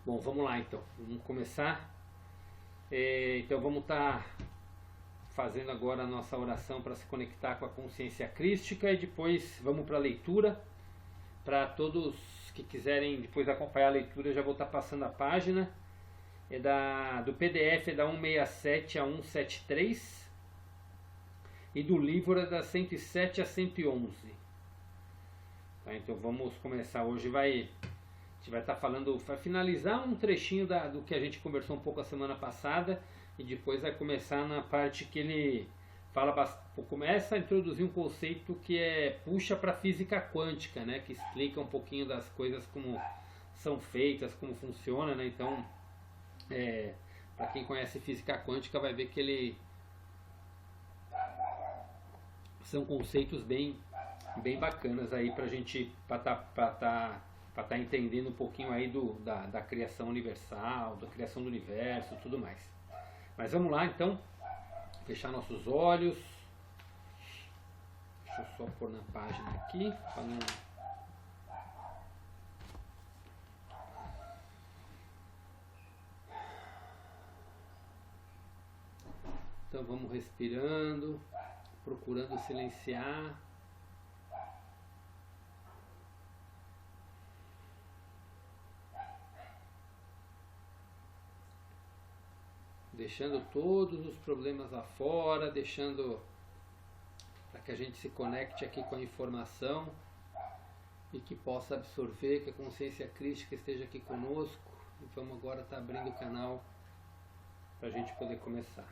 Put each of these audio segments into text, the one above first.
Bom, vamos lá então. Vamos começar. Então vamos estar fazendo agora a nossa oração para se conectar com a consciência crística e depois vamos para a leitura. Para todos que quiserem depois acompanhar a leitura, eu já vou estar passando a página. Do PDF é da 167 a 173 e do livro é da 107 a 111. Tá, então vamos começar. Hoje a gente vai estar falando, vai finalizar um trechinho do que a gente conversou um pouco a semana passada e depois vai começar na parte que ele começa a introduzir um conceito que puxa para a física quântica, né, que explica um pouquinho das coisas como são feitas, como funciona, né? Então, para quem conhece física quântica vai ver que são conceitos bem bacanas aí para a gente para estar entendendo um pouquinho aí da criação universal, da criação do universo, tudo mais. Mas vamos lá então, fechar nossos olhos. Deixa eu só pôr na página aqui para não... Então vamos respirando, procurando silenciar. Deixando todos os problemas lá fora, deixando para que a gente se conecte aqui com a informação e que possa absorver, que a consciência crística esteja aqui conosco. E vamos agora estar abrindo o canal para a gente poder começar.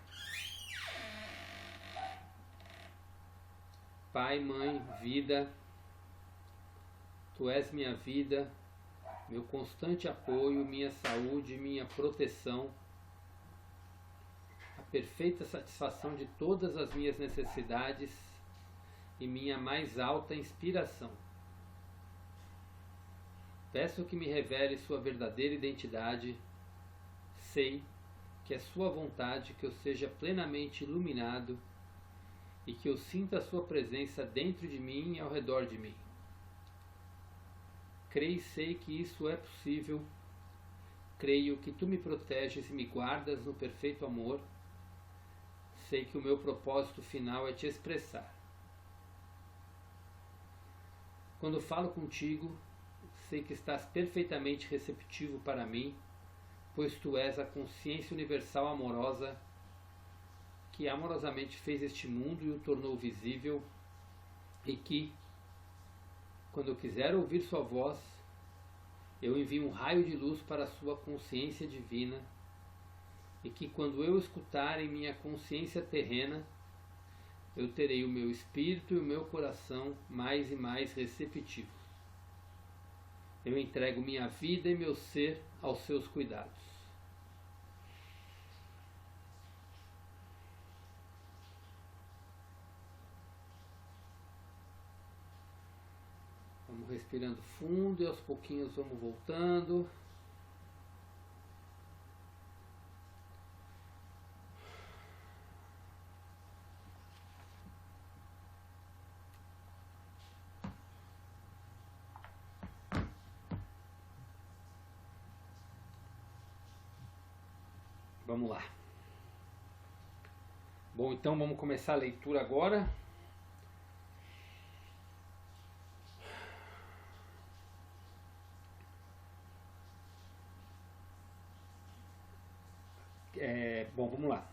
Pai, Mãe, Vida, Tu és minha vida, meu constante apoio, minha saúde, minha proteção, a perfeita satisfação de todas as minhas necessidades e minha mais alta inspiração. Peço que me revele sua verdadeira identidade. Sei que é sua vontade que eu seja plenamente iluminado e que eu sinta a sua presença dentro de mim e ao redor de mim. Creio e sei que isso é possível. Creio que tu me proteges e me guardas no perfeito amor. Sei que o meu propósito final é te expressar. Quando falo contigo, sei que estás perfeitamente receptivo para mim, pois tu és a consciência universal amorosa que amorosamente fez este mundo e o tornou visível, e que, quando eu quiser ouvir sua voz, eu envio um raio de luz para a sua consciência divina, e que quando eu escutar em minha consciência terrena, eu terei o meu espírito e o meu coração mais e mais receptivos. Eu entrego minha vida e meu ser aos seus cuidados. Vamos respirando fundo e aos pouquinhos vamos voltando. Vamos lá. Bom, então vamos começar a leitura agora. Bom, vamos lá.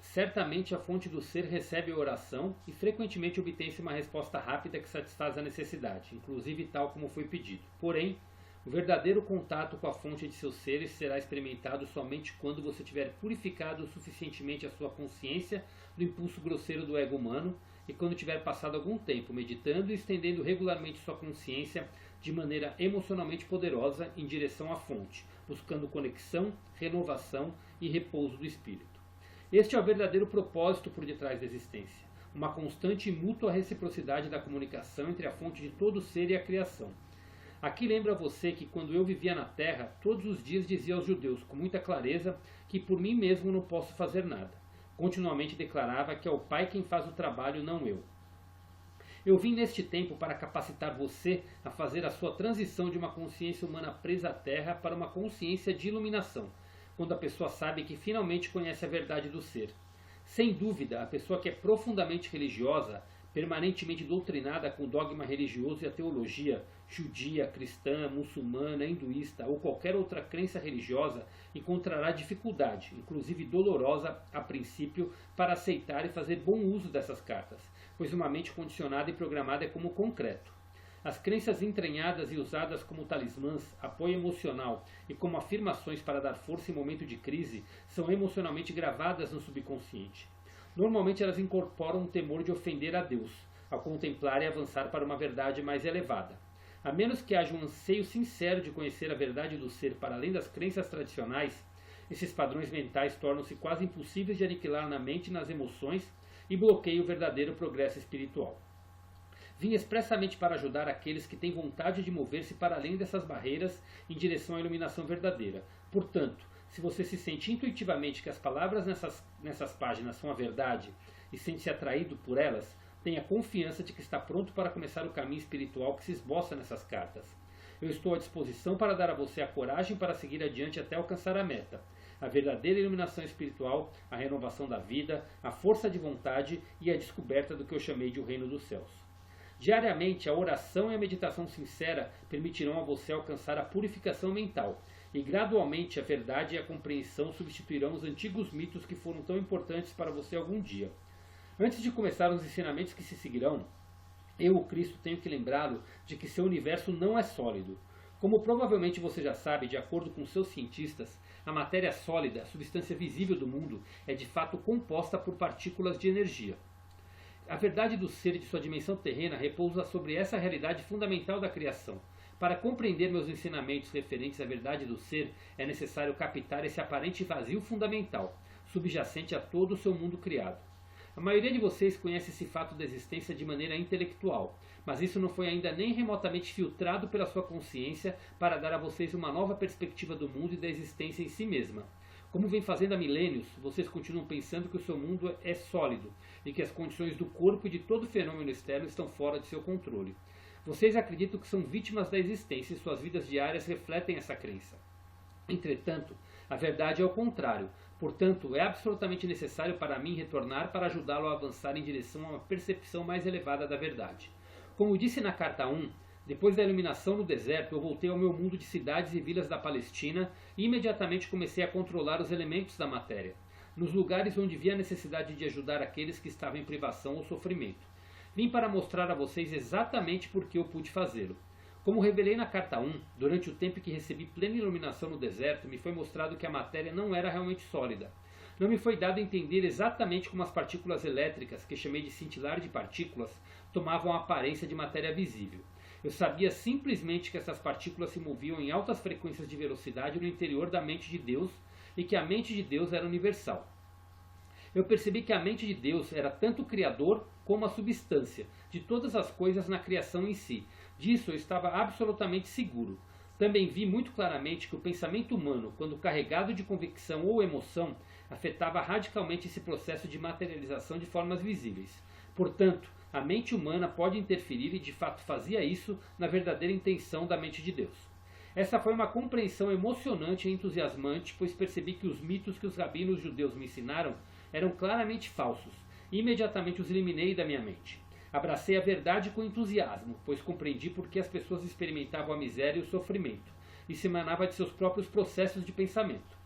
Certamente a fonte do ser recebe a oração e frequentemente obtém-se uma resposta rápida que satisfaz a necessidade, inclusive tal como foi pedido. Porém, o verdadeiro contato com a fonte de seus seres será experimentado somente quando você tiver purificado suficientemente a sua consciência do impulso grosseiro do ego humano e quando tiver passado algum tempo meditando e estendendo regularmente sua consciência de maneira emocionalmente poderosa em direção à fonte, buscando conexão, renovação e repouso do espírito. Este é o verdadeiro propósito por detrás da existência, uma constante e mútua reciprocidade da comunicação entre a fonte de todo ser e a criação. Aqui lembro a você que quando eu vivia na Terra, todos os dias dizia aos judeus com muita clareza que por mim mesmo não posso fazer nada. Continuamente declarava que é o Pai quem faz o trabalho, não eu. Eu vim neste tempo para capacitar você a fazer a sua transição de uma consciência humana presa à terra para uma consciência de iluminação, quando a pessoa sabe que finalmente conhece a verdade do ser. Sem dúvida, a pessoa que é profundamente religiosa, permanentemente doutrinada com o dogma religioso e a teologia judia, cristã, muçulmana, hinduísta ou qualquer outra crença religiosa, encontrará dificuldade, inclusive dolorosa a princípio, para aceitar e fazer bom uso dessas cartas, pois uma mente condicionada e programada é como concreto. As crenças entranhadas e usadas como talismãs, apoio emocional e como afirmações para dar força em momento de crise são emocionalmente gravadas no subconsciente. Normalmente elas incorporam um temor de ofender a Deus, ao contemplar e avançar para uma verdade mais elevada. A menos que haja um anseio sincero de conhecer a verdade do ser para além das crenças tradicionais, esses padrões mentais tornam-se quase impossíveis de aniquilar na mente e nas emoções e bloqueiam o verdadeiro progresso espiritual. Vim expressamente para ajudar aqueles que têm vontade de mover-se para além dessas barreiras em direção à iluminação verdadeira. Portanto, se você se sente intuitivamente que as palavras nessas páginas são a verdade e sente-se atraído por elas, tenha confiança de que está pronto para começar o caminho espiritual que se esboça nessas cartas. Eu estou à disposição para dar a você a coragem para seguir adiante até alcançar a meta, a verdadeira iluminação espiritual, a renovação da vida, a força de vontade e a descoberta do que eu chamei de o reino dos céus. Diariamente, a oração e a meditação sincera permitirão a você alcançar a purificação mental, e gradualmente a verdade e a compreensão substituirão os antigos mitos que foram tão importantes para você algum dia. Antes de começar os ensinamentos que se seguirão, eu, o Cristo, tenho que lembrá-lo de que seu universo não é sólido. Como provavelmente você já sabe, de acordo com seus cientistas, a matéria sólida, a substância visível do mundo, é de fato composta por partículas de energia. A verdade do ser e de sua dimensão terrena repousa sobre essa realidade fundamental da criação. Para compreender meus ensinamentos referentes à verdade do ser, é necessário captar esse aparente vazio fundamental, subjacente a todo o seu mundo criado. A maioria de vocês conhece esse fato da existência de maneira intelectual, mas isso não foi ainda nem remotamente filtrado pela sua consciência para dar a vocês uma nova perspectiva do mundo e da existência em si mesma. Como vem fazendo há milênios, vocês continuam pensando que o seu mundo é sólido e que as condições do corpo e de todo fenômeno externo estão fora de seu controle. Vocês acreditam que são vítimas da existência e suas vidas diárias refletem essa crença. Entretanto, a verdade é o contrário. Portanto, é absolutamente necessário para mim retornar para ajudá-lo a avançar em direção a uma percepção mais elevada da verdade. Como disse na carta 1, depois da iluminação no deserto, eu voltei ao meu mundo de cidades e vilas da Palestina e imediatamente comecei a controlar os elementos da matéria, nos lugares onde via a necessidade de ajudar aqueles que estavam em privação ou sofrimento. Vim para mostrar a vocês exatamente por que eu pude fazê-lo. Como revelei na carta 1, durante o tempo que recebi plena iluminação no deserto, me foi mostrado que a matéria não era realmente sólida. Não me foi dado entender exatamente como as partículas elétricas, que chamei de cintilar de partículas, tomavam a aparência de matéria visível. Eu sabia simplesmente que essas partículas se moviam em altas frequências de velocidade no interior da mente de Deus e que a mente de Deus era universal. Eu percebi que a mente de Deus era tanto o Criador como a substância de todas as coisas na criação em si. Disso eu estava absolutamente seguro. Também vi muito claramente que o pensamento humano, quando carregado de convicção ou emoção, afetava radicalmente esse processo de materialização de formas visíveis. Portanto, a mente humana pode interferir e de fato fazia isso na verdadeira intenção da mente de Deus. Essa foi uma compreensão emocionante e entusiasmante, pois percebi que os mitos que os rabinos judeus me ensinaram eram claramente falsos, e imediatamente os eliminei da minha mente. Abracei a verdade com entusiasmo, pois compreendi por que as pessoas experimentavam a miséria e o sofrimento, e se emanava de seus próprios processos de pensamento.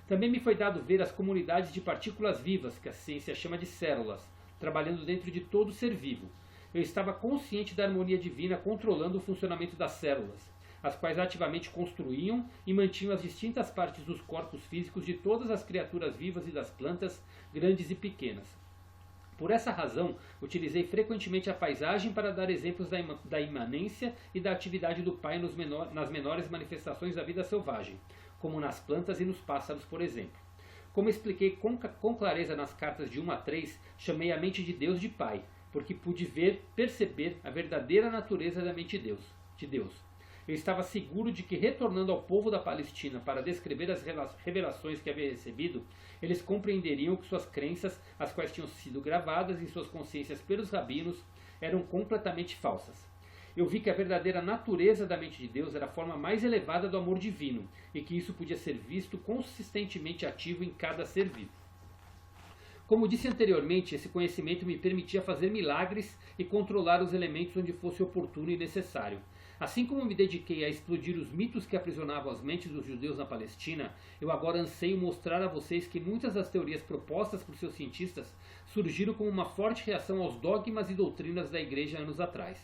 Também me foi dado ver as comunidades de partículas vivas, que a ciência chama de células, trabalhando dentro de todo ser vivo. Eu estava consciente da harmonia divina controlando o funcionamento das células, as quais ativamente construíam e mantinham as distintas partes dos corpos físicos de todas as criaturas vivas e das plantas, grandes e pequenas. Por essa razão, utilizei frequentemente a paisagem para dar exemplos da imanência e da atividade do Pai nas menores manifestações da vida selvagem, como nas plantas e nos pássaros, por exemplo. Como expliquei com clareza nas cartas de 1 a 3, chamei a mente de Deus de Pai, porque pude perceber a verdadeira natureza da mente de Deus. Eu estava seguro de que, retornando ao povo da Palestina para descrever as revelações que havia recebido, eles compreenderiam que suas crenças, as quais tinham sido gravadas em suas consciências pelos rabinos, eram completamente falsas. Eu vi que a verdadeira natureza da mente de Deus era a forma mais elevada do amor divino, e que isso podia ser visto consistentemente ativo em cada ser vivo. Como disse anteriormente, esse conhecimento me permitia fazer milagres e controlar os elementos onde fosse oportuno e necessário. Assim como me dediquei a explodir os mitos que aprisionavam as mentes dos judeus na Palestina, eu agora anseio mostrar a vocês que muitas das teorias propostas por seus cientistas surgiram como uma forte reação aos dogmas e doutrinas da Igreja anos atrás.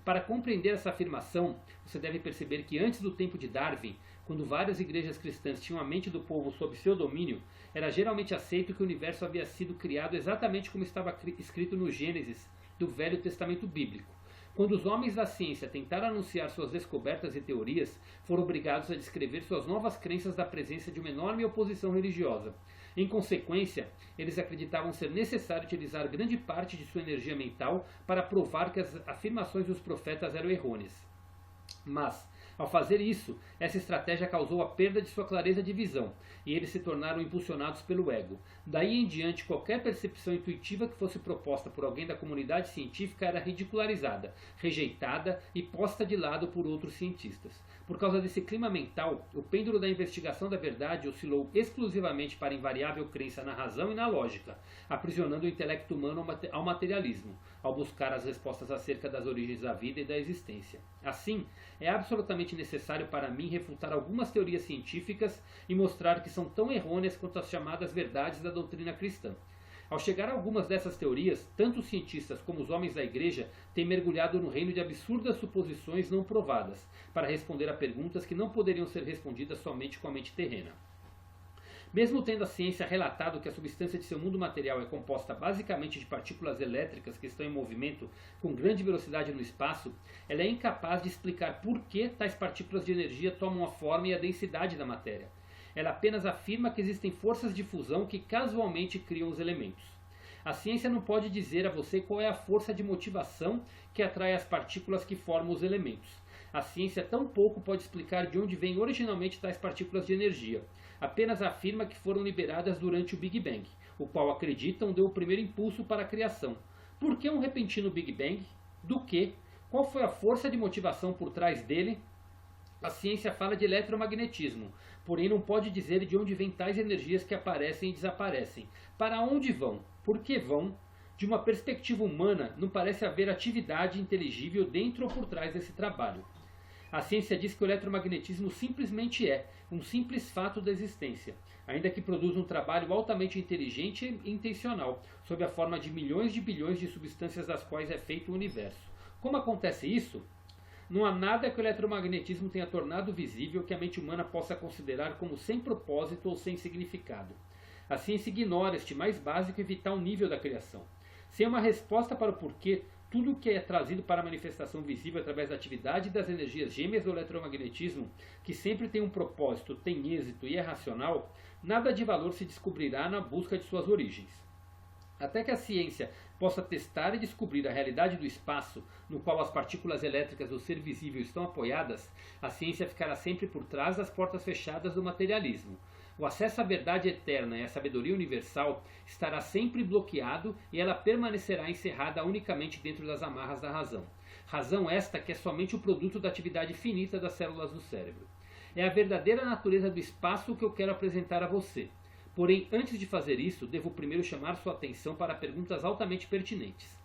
Para compreender essa afirmação, você deve perceber que antes do tempo de Darwin, quando várias igrejas cristãs tinham a mente do povo sob seu domínio, era geralmente aceito que o universo havia sido criado exatamente como estava escrito no Gênesis do Velho Testamento Bíblico. Quando os homens da ciência tentaram anunciar suas descobertas e teorias, foram obrigados a descrever suas novas crenças da presença de uma enorme oposição religiosa. Em consequência, eles acreditavam ser necessário utilizar grande parte de sua energia mental para provar que as afirmações dos profetas eram errôneas. Mas, ao fazer isso, essa estratégia causou a perda de sua clareza de visão, e eles se tornaram impulsionados pelo ego. Daí em diante, qualquer percepção intuitiva que fosse proposta por alguém da comunidade científica era ridicularizada, rejeitada e posta de lado por outros cientistas. Por causa desse clima mental, o pêndulo da investigação da verdade oscilou exclusivamente para a invariável crença na razão e na lógica, aprisionando o intelecto humano ao materialismo, ao buscar as respostas acerca das origens da vida e da existência. Assim, é absolutamente necessário para mim refutar algumas teorias científicas e mostrar que são tão errôneas quanto as chamadas verdades da doutrina cristã. Ao chegar a algumas dessas teorias, tanto os cientistas como os homens da igreja têm mergulhado no reino de absurdas suposições não provadas, para responder a perguntas que não poderiam ser respondidas somente com a mente terrena. Mesmo tendo a ciência relatado que a substância de seu mundo material é composta basicamente de partículas elétricas que estão em movimento com grande velocidade no espaço, ela é incapaz de explicar por que tais partículas de energia tomam a forma e a densidade da matéria. Ela apenas afirma que existem forças de fusão que casualmente criam os elementos. A ciência não pode dizer a você qual é a força de motivação que atrai as partículas que formam os elementos. A ciência tampouco pode explicar de onde vêm originalmente tais partículas de energia. Apenas afirma que foram liberadas durante o Big Bang, o qual acreditam deu o primeiro impulso para a criação. Por que um repentino Big Bang? Do que? Qual foi a força de motivação por trás dele? A ciência fala de eletromagnetismo, porém não pode dizer de onde vêm tais energias que aparecem e desaparecem. Para onde vão? Por que vão? De uma perspectiva humana, não parece haver atividade inteligível dentro ou por trás desse trabalho. A ciência diz que o eletromagnetismo simplesmente é um simples fato da existência, ainda que produza um trabalho altamente inteligente e intencional, sob a forma de milhões de bilhões de substâncias das quais é feito o universo. Como acontece isso? Não há nada que o eletromagnetismo tenha tornado visível que a mente humana possa considerar como sem propósito ou sem significado. A ciência ignora este mais básico e vital nível da criação. Sem uma resposta para o porquê, tudo o que é trazido para a manifestação visível através da atividade das energias gêmeas do eletromagnetismo, que sempre tem um propósito, tem êxito e é racional, nada de valor se descobrirá na busca de suas origens. Até que a ciência possa testar e descobrir a realidade do espaço, no qual as partículas elétricas do ser visível estão apoiadas, a ciência ficará sempre por trás das portas fechadas do materialismo. O acesso à verdade eterna e à sabedoria universal estará sempre bloqueado e ela permanecerá encerrada unicamente dentro das amarras da razão. Razão esta que é somente o produto da atividade finita das células do cérebro. É a verdadeira natureza do espaço que eu quero apresentar a você. Porém, antes de fazer isso, devo primeiro chamar sua atenção para perguntas altamente pertinentes.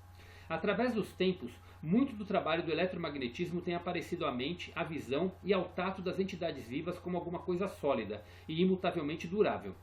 Através dos tempos, muito do trabalho do eletromagnetismo tem aparecido à mente, à visão e ao tato das entidades vivas como alguma coisa sólida e imutavelmente durável.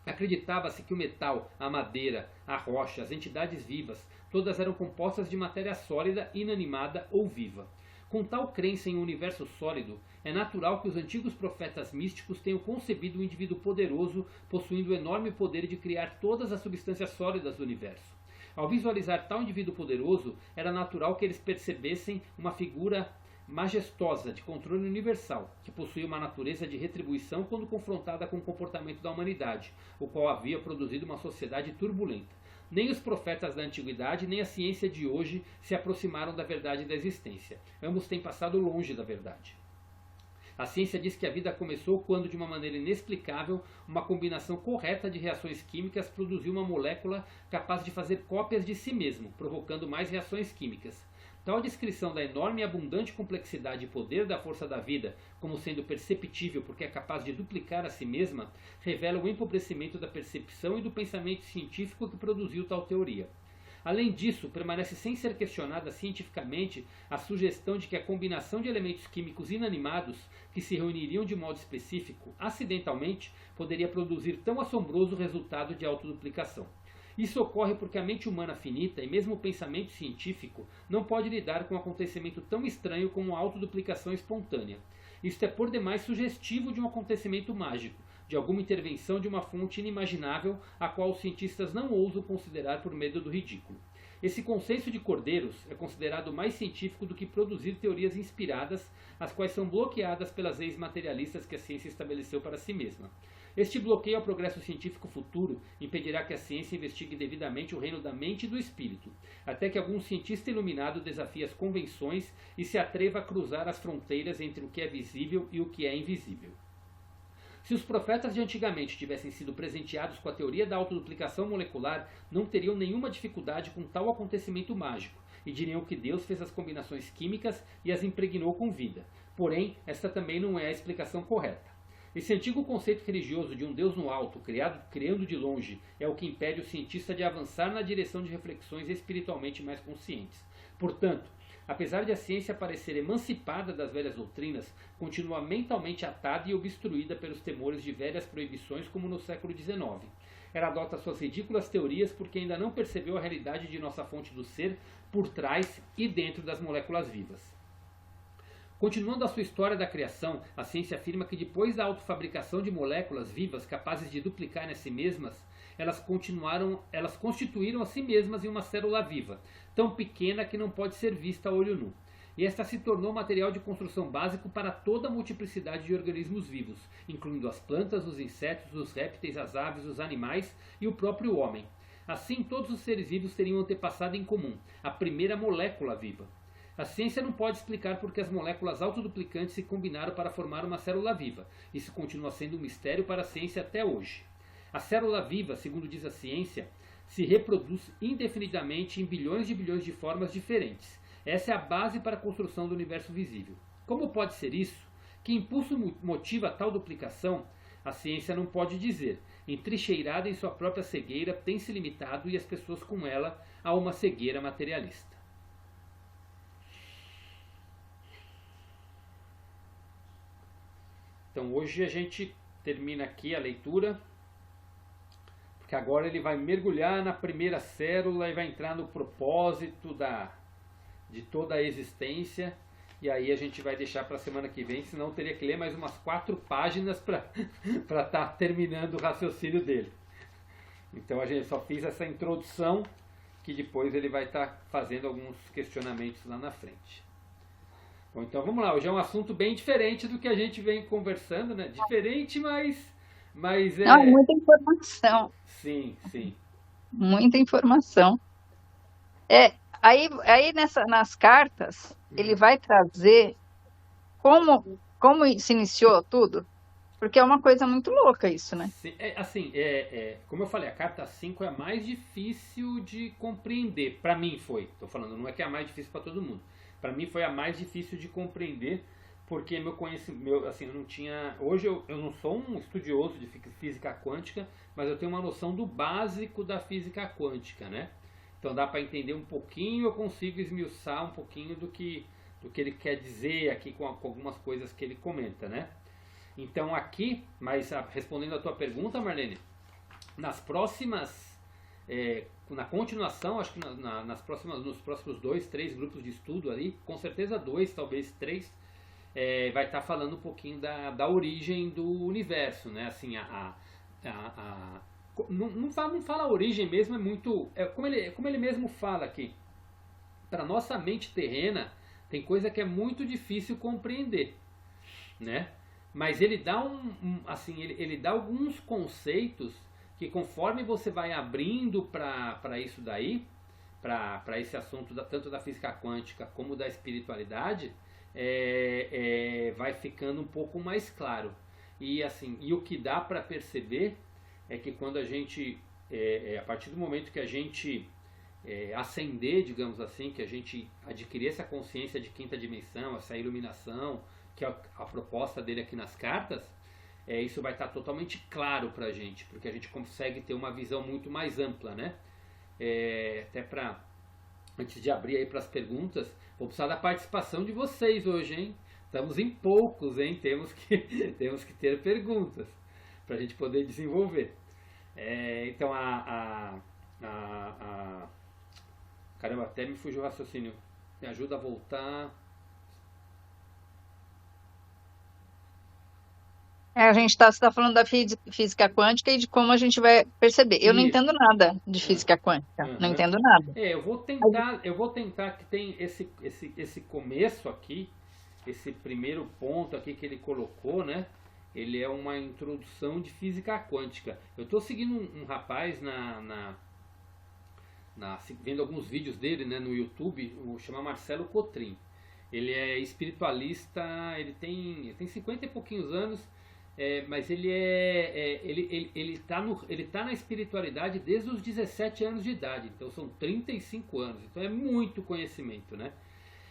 Acreditava-se que o metal, a madeira, a rocha, as entidades vivas, todas eram compostas de matéria sólida, inanimada ou viva. Com tal crença em um universo sólido, é natural que os antigos profetas místicos tenham concebido um indivíduo poderoso, possuindo o enorme poder de criar todas as substâncias sólidas do universo. Ao visualizar tal indivíduo poderoso, era natural que eles percebessem uma figura majestosa de controle universal, que possuía uma natureza de retribuição quando confrontada com o comportamento da humanidade, o qual havia produzido uma sociedade turbulenta. Nem os profetas da antiguidade, nem a ciência de hoje se aproximaram da verdade da existência. Ambos têm passado longe da verdade. A ciência diz que a vida começou quando, de uma maneira inexplicável, uma combinação correta de reações químicas produziu uma molécula capaz de fazer cópias de si mesmo, provocando mais reações químicas. Tal descrição da enorme e abundante complexidade e poder da força da vida, como sendo perceptível porque é capaz de duplicar a si mesma, revela o empobrecimento da percepção e do pensamento científico que produziu tal teoria. Além disso, permanece sem ser questionada cientificamente a sugestão de que a combinação de elementos químicos inanimados que se reuniriam de modo específico, acidentalmente, poderia produzir tão assombroso resultado de autoduplicação. Isso ocorre porque a mente humana finita e mesmo o pensamento científico não pode lidar com um acontecimento tão estranho como a autoduplicação espontânea. Isto é por demais sugestivo de um acontecimento mágico, de alguma intervenção de uma fonte inimaginável a qual os cientistas não ousam considerar por medo do ridículo. Esse consenso de cordeiros é considerado mais científico do que produzir teorias inspiradas, as quais são bloqueadas pelas leis materialistas que a ciência estabeleceu para si mesma. Este bloqueio ao progresso científico futuro impedirá que a ciência investigue devidamente o reino da mente e do espírito, até que algum cientista iluminado desafie as convenções e se atreva a cruzar as fronteiras entre o que é visível e o que é invisível. Se os profetas de antigamente tivessem sido presenteados com a teoria da autoduplicação molecular, não teriam nenhuma dificuldade com tal acontecimento mágico, e diriam que Deus fez as combinações químicas e as impregnou com vida. Porém, esta também não é a explicação correta. Esse antigo conceito religioso de um Deus no alto, criando de longe, é o que impede o cientista de avançar na direção de reflexões espiritualmente mais conscientes. Portanto, apesar de a ciência parecer emancipada das velhas doutrinas, continua mentalmente atada e obstruída pelos temores de velhas proibições como no século XIX. Ela adota suas ridículas teorias porque ainda não percebeu a realidade de nossa fonte do ser por trás e dentro das moléculas vivas. Continuando a sua história da criação, a ciência afirma que depois da autofabricação de moléculas vivas capazes de duplicar em si mesmas, elas constituíram a si mesmas em uma célula viva, tão pequena que não pode ser vista a olho nu. E esta se tornou material de construção básico para toda a multiplicidade de organismos vivos, incluindo as plantas, os insetos, os répteis, as aves, os animais e o próprio homem. Assim, todos os seres vivos teriam um antepassado em comum, a primeira molécula viva. A ciência não pode explicar por que as moléculas autoduplicantes se combinaram para formar uma célula viva. Isso continua sendo um mistério para a ciência até hoje. A célula viva, segundo diz a ciência, se reproduz indefinidamente em bilhões de formas diferentes. Essa é a base para a construção do universo visível. Como pode ser isso? Que impulso motiva tal duplicação? A ciência não pode dizer. Entrincheirada em sua própria cegueira, tem se limitado, e as pessoas com ela, a uma cegueira materialista. Então hoje a gente termina aqui a leitura, porque agora ele vai mergulhar na primeira célula e vai entrar no propósito de toda a existência, e aí a gente vai deixar para a semana que vem, senão eu teria que ler mais umas 4 páginas para estar terminando o raciocínio dele. Então a gente só fiz essa introdução, que depois ele vai estar fazendo alguns questionamentos lá na frente. Bom, então vamos lá, hoje é um assunto bem diferente do que a gente vem conversando, né? Diferente, mas é... Não, muita informação. Sim, sim. Muita informação. Aí nas cartas, ele vai trazer como se iniciou tudo, porque é uma coisa muito louca isso, né? Sim, como eu falei, a carta 5 é a mais difícil de compreender. Para mim foi, estou falando, não é que é a mais difícil para todo mundo. Para mim foi a mais difícil de compreender, porque meu conhecimento, assim, eu não tinha... Hoje eu não sou um estudioso de física quântica, mas eu tenho uma noção do básico da física quântica, né? Então dá para entender um pouquinho, eu consigo esmiuçar um pouquinho do que ele quer dizer aqui com algumas coisas que ele comenta, né? Então aqui, mas respondendo a tua pergunta, Marlene, nas próximas... na continuação, acho que nos próximos 2, 3 grupos de estudo ali, com certeza 2, talvez 3, vai estar falando um pouquinho da origem do universo, né? Assim, não fala a origem mesmo, é muito... como ele mesmo fala aqui, para nossa mente terrena, tem coisa que é muito difícil compreender, né? Mas ele dá ele dá alguns conceitos que, conforme você vai abrindo para isso daí, para esse assunto tanto da física quântica como da espiritualidade, vai vai ficando um pouco mais claro. E assim, e o que dá para perceber é que quando a gente, a partir do momento que a gente ascender, digamos assim, que a gente adquirir essa consciência de quinta dimensão, essa iluminação, que é a proposta dele aqui nas cartas, isso vai estar totalmente claro para a gente, porque a gente consegue ter uma visão muito mais ampla, né? Até para, antes de abrir aí para as perguntas, vou precisar da participação de vocês hoje, hein? Estamos em poucos, hein? Temos que ter perguntas para a gente poder desenvolver. Então, caramba, até me fugiu o raciocínio. Me ajuda a voltar. A gente está falando da física quântica e de como a gente vai perceber. Eu não Isso. entendo nada de física quântica, não entendo nada. Eu vou tentar que tem esse começo aqui, esse primeiro ponto aqui que ele colocou, né? Ele é uma introdução de física quântica. Eu estou seguindo um rapaz vendo alguns vídeos dele, né, no YouTube, chama Marcelo Cotrim. Ele é espiritualista, ele tem 50 e pouquinhos anos, mas ele tá na espiritualidade desde os 17 anos de idade, então são 35 anos, então é muito conhecimento, né?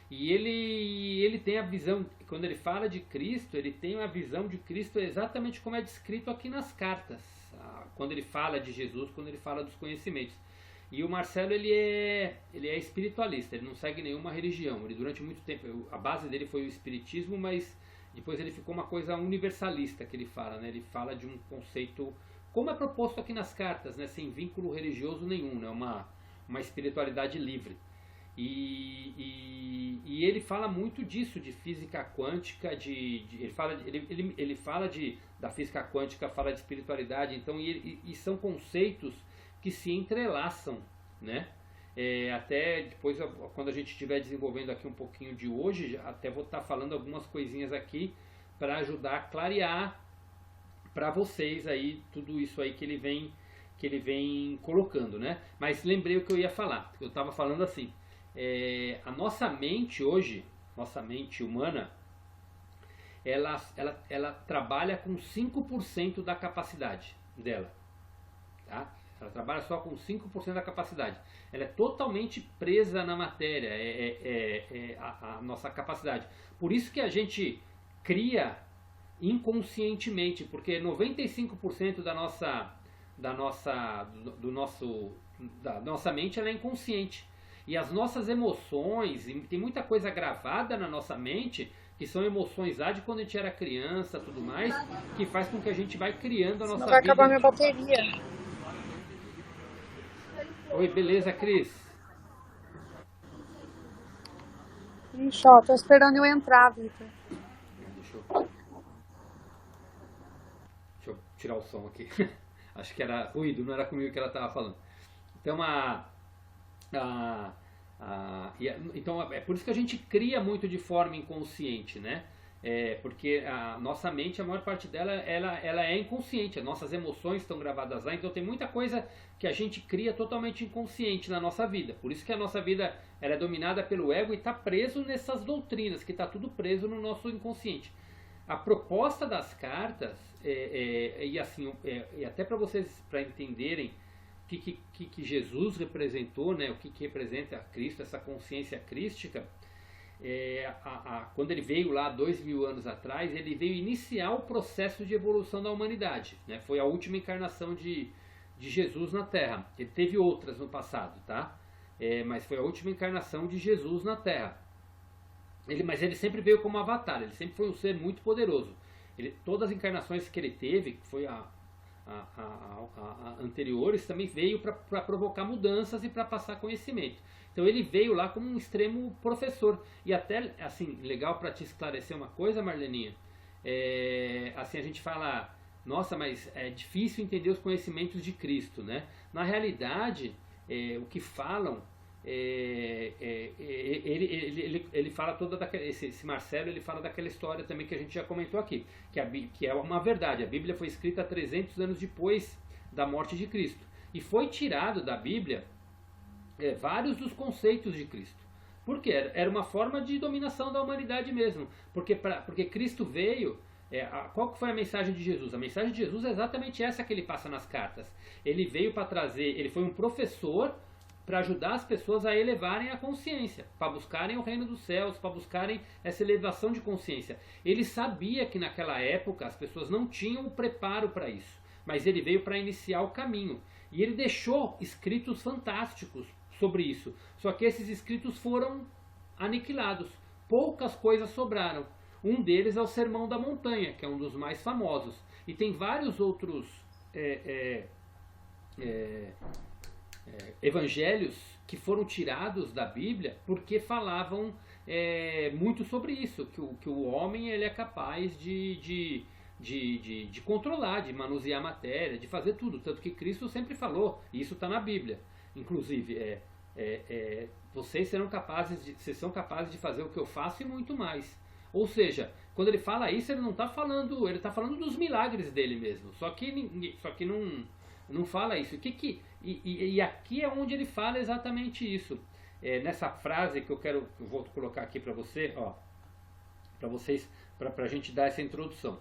E ele tem a visão, quando ele fala de Cristo, ele tem a visão de Cristo exatamente como é descrito aqui nas cartas, quando ele fala de Jesus, quando ele fala dos conhecimentos. E o Marcelo, ele é espiritualista, ele não segue nenhuma religião. Ele, durante muito tempo, a base dele foi o espiritismo, mas depois ele ficou uma coisa universalista, que ele fala, né? Ele fala de um conceito, como é proposto aqui nas cartas, né? Sem vínculo religioso nenhum, né? Uma espiritualidade livre. E ele fala muito disso, de física quântica, ele fala da física quântica, fala de espiritualidade, então, e são conceitos que se entrelaçam, né? Até depois, quando a gente estiver desenvolvendo aqui um pouquinho de hoje, até vou estar falando algumas coisinhas aqui para ajudar a clarear para vocês aí tudo isso aí que ele vem colocando, né? Mas lembrei o que eu ia falar. Eu estava falando assim, a nossa mente hoje, nossa mente humana, ela trabalha com 5% da capacidade dela, tá? Ela trabalha só com 5% da capacidade. Ela é totalmente presa na matéria, a nossa capacidade. Por isso que a gente cria inconscientemente, porque 95% da nossa mente ela é inconsciente. E as nossas emoções, e tem muita coisa gravada na nossa mente, que são emoções lá de quando a gente era criança, tudo mais, que faz com que a gente vai criando a nossa vida. Vai acabar minha bateria. Oi, beleza, Cris? Ixi, ó, tô esperando eu entrar, Vitor. Deixa eu tirar o som aqui. Acho que era ruído, não era comigo que ela estava falando. Então, então é por isso que a gente cria muito de forma inconsciente, né? Porque a nossa mente, a maior parte dela, ela é inconsciente. As nossas emoções estão gravadas lá, então tem muita coisa que a gente cria totalmente inconsciente na nossa vida. Por isso que a nossa vida ela é dominada pelo ego e está preso nessas doutrinas, que está tudo preso no nosso inconsciente. A proposta das cartas, e até para vocês entenderem o que Jesus representou, né? O que representa Cristo, essa consciência crística, quando ele veio lá 2000 anos atrás, ele veio iniciar o processo de evolução da humanidade, né? Foi a última encarnação de Jesus na Terra. Ele teve outras no passado, tá? Mas foi a última encarnação de Jesus na Terra. Mas ele sempre veio como avatar, ele sempre foi um ser muito poderoso. Todas as encarnações que ele teve, que foi anteriores, também veio para provocar mudanças e para passar conhecimento. Então ele veio lá como um extremo professor. E até, assim, legal para te esclarecer uma coisa, Marleninha, assim, a gente fala, nossa, mas é difícil entender os conhecimentos de Cristo, né? Na realidade, o que falam, ele fala esse Marcelo, ele fala daquela história também que a gente já comentou aqui, que é uma verdade. A Bíblia foi escrita 300 anos depois da morte de Cristo. E foi tirado da Bíblia vários dos conceitos de Cristo. Por quê? Era uma forma de dominação da humanidade mesmo. Porque Cristo veio. Qual que foi a mensagem de Jesus? A mensagem de Jesus é exatamente essa que ele passa nas cartas. Ele veio para trazer, ele foi um professor para ajudar as pessoas a elevarem a consciência, para buscarem o reino dos céus, para buscarem essa elevação de consciência. Ele sabia que naquela época as pessoas não tinham o preparo para isso, mas ele veio para iniciar o caminho. E ele deixou escritos fantásticos sobre isso. Só que esses escritos foram aniquilados. Poucas coisas sobraram. Um deles é o Sermão da Montanha, que é um dos mais famosos. E tem vários outros evangelhos que foram tirados da Bíblia porque falavam muito sobre isso, que o homem ele é capaz de controlar, de manusear a matéria, de fazer tudo. Tanto que Cristo sempre falou, e isso está na Bíblia. Inclusive, vocês são capazes de fazer o que eu faço e muito mais. Ou seja, quando ele fala isso, ele não está falando, ele está falando dos milagres dele mesmo. Só que não fala isso. E aqui é onde ele fala exatamente isso. Nessa frase que eu vou colocar aqui para você, ó, para vocês, para a gente dar essa introdução.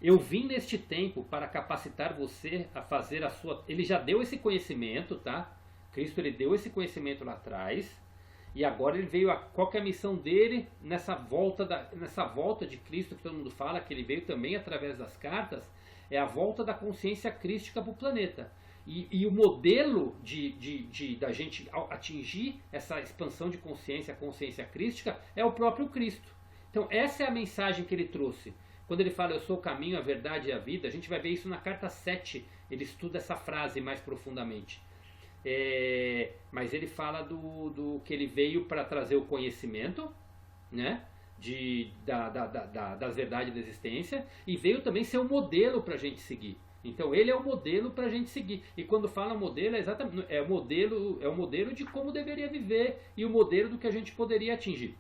Eu vim neste tempo para capacitar você a fazer a sua... Ele já deu esse conhecimento, tá? Cristo ele deu esse conhecimento lá atrás. E agora ele veio qual que é a missão dele nessa volta de Cristo que todo mundo fala, que ele veio também através das cartas, é a volta da consciência crística para o planeta. E o modelo da gente atingir essa expansão de consciência, a consciência crística, é o próprio Cristo. Então essa é a mensagem que ele trouxe. Quando ele fala, eu sou o caminho, a verdade e a vida, a gente vai ver isso na carta 7, ele estuda essa frase mais profundamente. Mas ele fala do que ele veio para trazer o conhecimento, né, das verdades da existência, e veio também ser um modelo para a gente seguir. Então ele é o modelo para a gente seguir. E quando fala modelo, é o modelo de como deveria viver e o modelo do que a gente poderia atingir.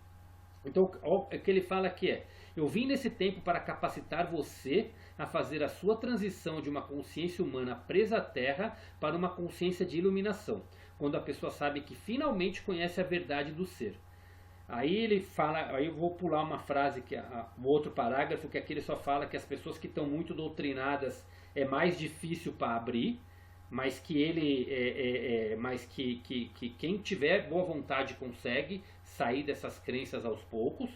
Então o que ele fala aqui eu vim nesse tempo para capacitar você a fazer a sua transição de uma consciência humana presa à terra para uma consciência de iluminação, quando a pessoa sabe que finalmente conhece a verdade do ser. Aí ele fala, aí eu vou pular uma frase, um outro parágrafo, que aqui ele só fala que as pessoas que estão muito doutrinadas é mais difícil para abrir, mas que quem tiver boa vontade consegue sair dessas crenças aos poucos.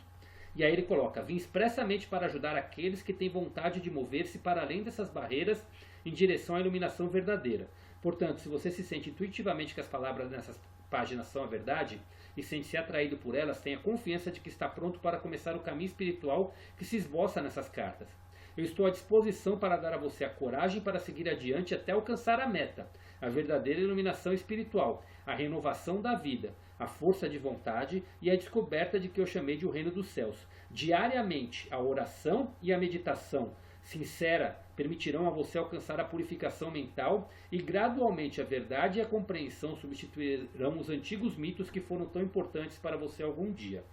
E aí ele coloca, vim expressamente para ajudar aqueles que têm vontade de mover-se para além dessas barreiras em direção à iluminação verdadeira. Portanto, se você se sente intuitivamente que as palavras nessas páginas são a verdade e sente-se atraído por elas, tenha confiança de que está pronto para começar o caminho espiritual que se esboça nessas cartas. Eu estou à disposição para dar a você a coragem para seguir adiante até alcançar a meta, a verdadeira iluminação espiritual, a renovação da vida, a força de vontade e a descoberta de que eu chamei de o reino dos céus. Diariamente, a oração e a meditação sincera permitirão a você alcançar a purificação mental e gradualmente a verdade e a compreensão substituirão os antigos mitos que foram tão importantes para você algum dia.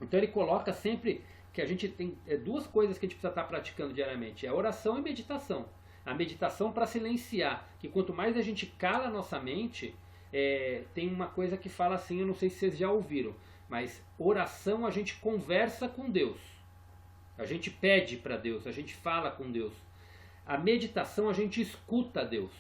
Então ele coloca sempre que a gente tem duas coisas que a gente precisa estar praticando diariamente, é a oração e meditação. A meditação para silenciar, que quanto mais a gente cala a nossa mente, tem uma coisa que fala assim, eu não sei se vocês já ouviram, mas oração a gente conversa com Deus. A gente pede para Deus, a gente fala com Deus. A meditação a gente escuta Deus.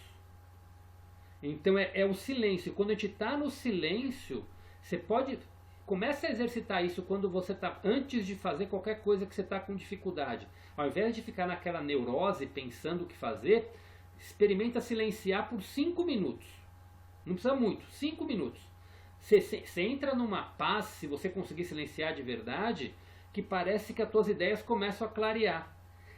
Então é o silêncio. Quando a gente está no silêncio, você pode... Comece a exercitar isso quando você está... Antes de fazer qualquer coisa que você está com dificuldade. Ao invés de ficar naquela neurose pensando o que fazer, experimenta silenciar por 5 minutos. Não precisa muito, 5 minutos. Você entra numa paz, se você conseguir silenciar de verdade, que parece que as tuas ideias começam a clarear.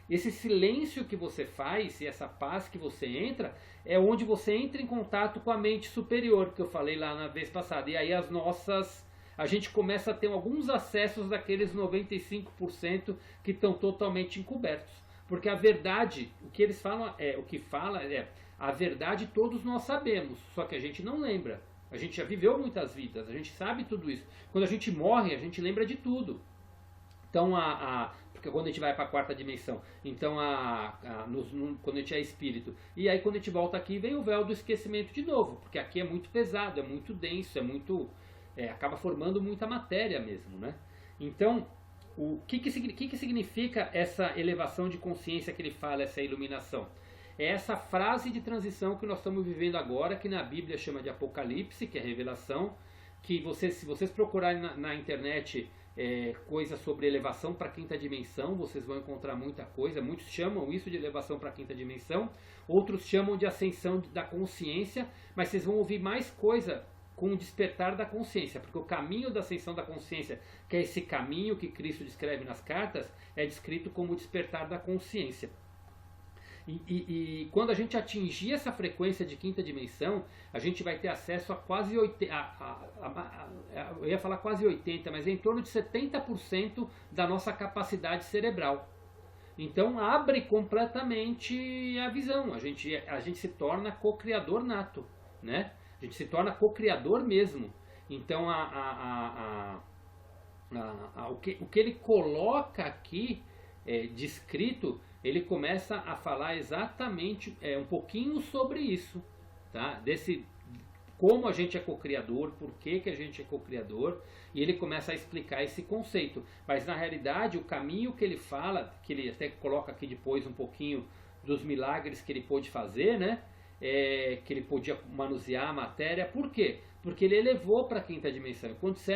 Esse silêncio que você faz e essa paz que você entra, é onde você entra em contato com a mente superior, que eu falei lá na vez passada. E aí a gente começa a ter alguns acessos daqueles 95% que estão totalmente encobertos. Porque a verdade, o que eles falam, a verdade todos nós sabemos, só que a gente não lembra. A gente já viveu muitas vidas, a gente sabe tudo isso. Quando a gente morre, a gente lembra de tudo. Então, porque quando a gente vai para a quarta dimensão, então quando a gente é espírito, e aí quando a gente volta aqui vem o véu do esquecimento de novo, porque aqui é muito pesado, é muito denso, acaba formando muita matéria mesmo, né? Então, o que significa essa elevação de consciência que ele fala, essa iluminação? É essa frase de transição que nós estamos vivendo agora, que na Bíblia chama de Apocalipse, que é revelação, que se vocês procurarem na internet coisas sobre elevação para a quinta dimensão, vocês vão encontrar muita coisa. Muitos chamam isso de elevação para a quinta dimensão, outros chamam de ascensão da consciência, mas vocês vão ouvir mais coisa com o despertar da consciência, porque o caminho da ascensão da consciência, que é esse caminho que Cristo descreve nas cartas, é descrito como o despertar da consciência. E quando a gente atingir essa frequência de quinta dimensão, a gente vai ter acesso a quase 80, eu ia falar quase 80, mas é em torno de 70% da nossa capacidade cerebral. Então abre completamente a visão, a gente se torna co-criador nato, né? A gente se torna co-criador mesmo. Então o que ele coloca aqui descrito, ele começa a falar exatamente um pouquinho sobre isso, tá? Como a gente é co-criador, por que a gente é co-criador, e ele começa a explicar esse conceito. Mas na realidade o caminho que ele fala, que ele até coloca aqui depois um pouquinho dos milagres que ele pôde fazer, né? Que ele podia manusear a matéria. Por quê? Porque ele elevou para a quinta dimensão. Quando você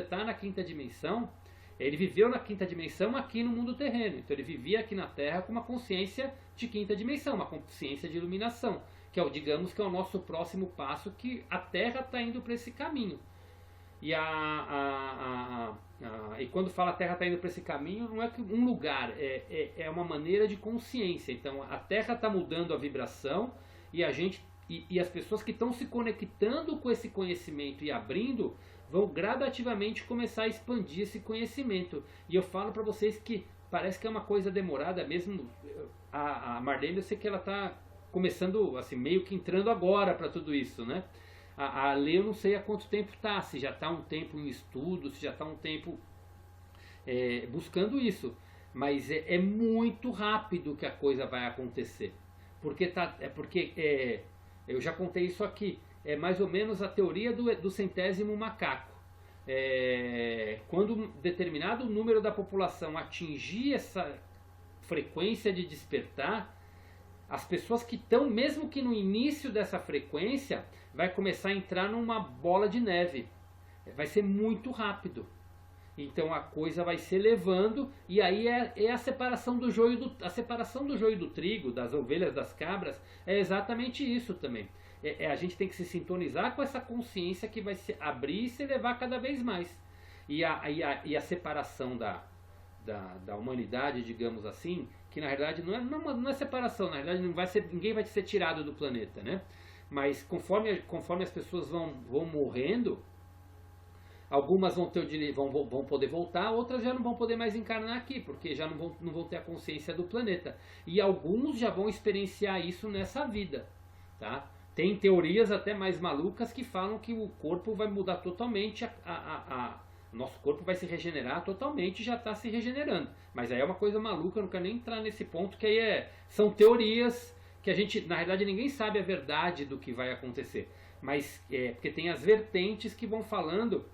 está na quinta dimensão, ele viveu na quinta dimensão aqui no mundo terreno. Então ele vivia aqui na Terra com uma consciência de quinta dimensão, uma consciência de iluminação, que é digamos que é o nosso próximo passo, que a Terra está indo para esse caminho. E quando fala a Terra está indo para esse caminho, não é que um lugar, é uma maneira de consciência. Então a Terra está mudando a vibração, e as pessoas que estão se conectando com esse conhecimento e abrindo, vão gradativamente começar a expandir esse conhecimento. E eu falo para vocês que parece que é uma coisa demorada mesmo. A Marlene, eu sei que ela está começando, assim, meio que entrando agora para tudo isso, né? A Lê, eu não sei há quanto tempo está, se já está um tempo em estudo, se já está um tempo buscando isso. Mas é muito rápido que a coisa vai acontecer. Porque eu já contei isso aqui. É mais ou menos a teoria do centésimo macaco. Quando um determinado número da população atingir essa frequência de despertar, as pessoas que estão, mesmo que no início dessa frequência, vai começar a entrar numa bola de neve. Vai ser muito rápido. Então a coisa vai se elevando, e aí é a separação do joio do trigo, das ovelhas, das cabras, é exatamente isso também. A gente tem que se sintonizar com essa consciência que vai se abrir e se elevar cada vez mais. E a separação da humanidade, digamos assim, que na realidade não é separação, na realidade ninguém vai ser tirado do planeta, né? Mas conforme as pessoas vão morrendo, algumas vão poder voltar, outras já não vão poder mais encarnar aqui, porque já não vão ter a consciência do planeta. E alguns já vão experienciar isso nessa vida, tá? Tem teorias até mais malucas que falam que o corpo vai mudar totalmente, nosso corpo vai se regenerar totalmente, e já está se regenerando. Mas aí é uma coisa maluca, eu não quero nem entrar nesse ponto, que aí são teorias que a gente, na realidade, ninguém sabe a verdade do que vai acontecer. Mas porque tem as vertentes que vão falando.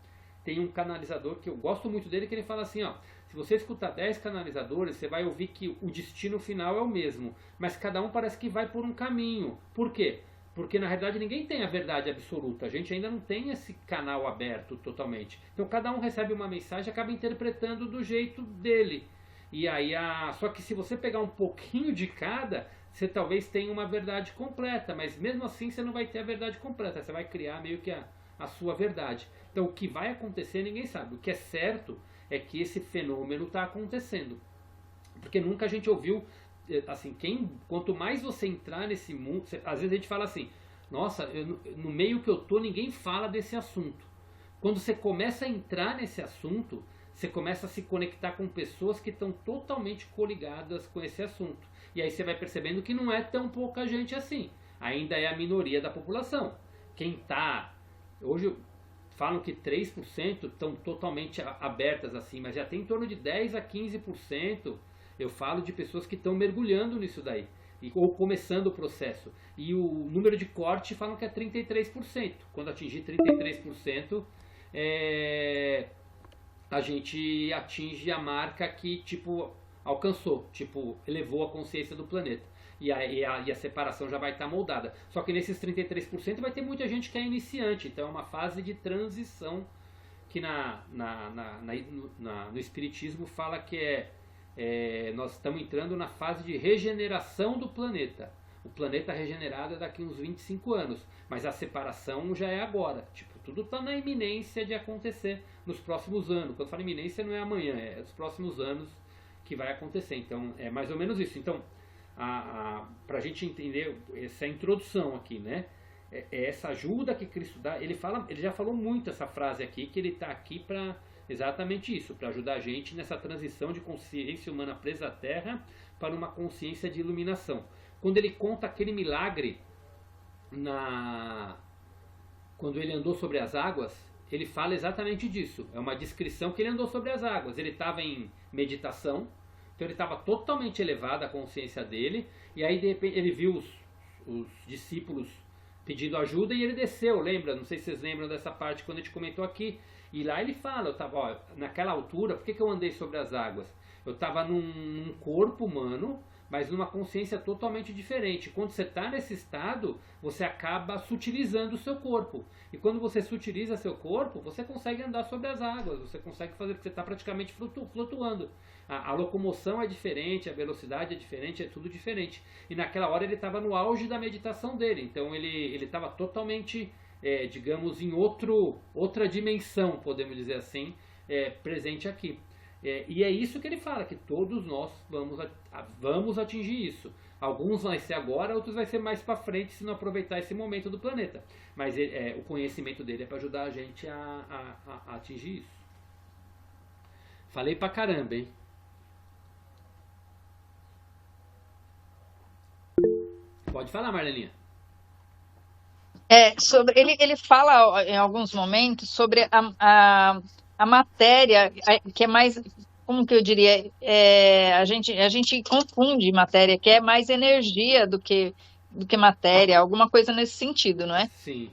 Tem um canalizador que eu gosto muito dele, que ele fala assim, ó, se você escutar 10 canalizadores, você vai ouvir que o destino final é o mesmo, mas cada um parece que vai por um caminho. Por quê? Porque na realidade ninguém tem a verdade absoluta, a gente ainda não tem esse canal aberto totalmente. Então cada um recebe uma mensagem e acaba interpretando do jeito dele. E aí, só que se você pegar um pouquinho de cada, você talvez tenha uma verdade completa, mas mesmo assim você não vai ter a verdade completa, você vai criar meio que a sua verdade. Então o que vai acontecer ninguém sabe. O que é certo é que esse fenômeno está acontecendo. Porque nunca a gente ouviu, assim, quanto mais você entrar nesse mundo, às vezes a gente fala assim, nossa, no meio que eu tô ninguém fala desse assunto. Quando você começa a entrar nesse assunto, você começa a se conectar com pessoas que estão totalmente coligadas com esse assunto. E aí você vai percebendo que não é tão pouca gente assim. Ainda é a minoria da população. Quem está... Hoje, falam que 3% estão totalmente abertas assim, mas já tem em torno de 10 a 15%. Eu falo de pessoas que estão mergulhando nisso daí, ou começando o processo. E o número de corte falam que é 33%. Quando atingir 33%, a gente atinge a marca que tipo alcançou, tipo elevou a consciência do planeta. E a separação já vai estar moldada. Só que nesses 33% vai ter muita gente que é iniciante, então é uma fase de transição que no Espiritismo fala que nós estamos entrando na fase de regeneração do planeta. O planeta regenerado é daqui uns 25 anos, mas a separação já é agora. Tipo, tudo está na iminência de acontecer nos próximos anos. Quando eu falo iminência não é amanhã, é nos próximos anos que vai acontecer. Então é mais ou menos isso. Então, para a gente entender essa introdução aqui, né? Essa ajuda que Cristo dá, ele já falou muito essa frase aqui, que ele está aqui para exatamente isso, para ajudar a gente nessa transição de consciência humana presa à Terra para uma consciência de iluminação. Quando ele conta aquele milagre, quando ele andou sobre as águas, ele fala exatamente disso. É uma descrição que ele andou sobre as águas. Ele estava em meditação, então ele estava totalmente elevado a consciência dele, e aí de repente ele viu os discípulos pedindo ajuda e ele desceu, lembra? Não sei se vocês lembram dessa parte quando a gente comentou aqui. E lá ele fala, eu estava naquela altura, por que eu andei sobre as águas? Eu estava num corpo humano, mas numa consciência totalmente diferente. Quando você está nesse estado, você acaba sutilizando o seu corpo. E quando você sutiliza seu corpo, você consegue andar sobre as águas, você consegue fazer, porque você está praticamente flutuando. A locomoção é diferente, a velocidade é diferente, é tudo diferente. E naquela hora ele estava no auge da meditação dele, então ele estava totalmente, digamos, em outra dimensão, podemos dizer assim, presente aqui. E é isso que ele fala, que todos nós vamos atingir isso. Alguns vai ser agora, outros vai ser mais para frente se não aproveitar esse momento do planeta. Mas o conhecimento dele é para ajudar a gente a atingir isso. Falei pra caramba, hein? Pode falar, Marleninha. Ele fala em alguns momentos sobre a matéria, que é mais, como que eu diria, a gente confunde matéria, que é mais energia do que matéria, alguma coisa nesse sentido, não é? Sim.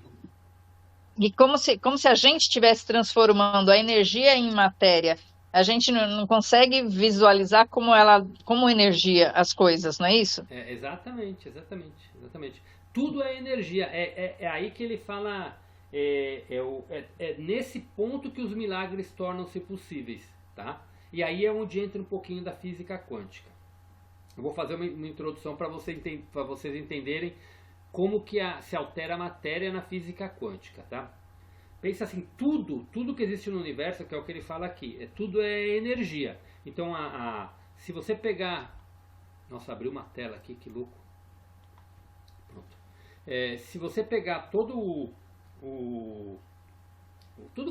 E como se a gente estivesse transformando a energia em matéria. A gente não consegue visualizar como energia as coisas, não é isso? Exatamente. Tudo é energia. É aí que ele fala. É nesse ponto que os milagres tornam-se possíveis, tá? E aí é onde entra um pouquinho da física quântica. Eu vou fazer uma introdução para vocês entenderem como que se altera a matéria na física quântica, tá? Pensa assim, tudo que existe no universo, que é o que ele fala aqui, tudo é energia. Então, se você pegar... Nossa, abriu uma tela aqui, que louco. Pronto. Se você pegar tudo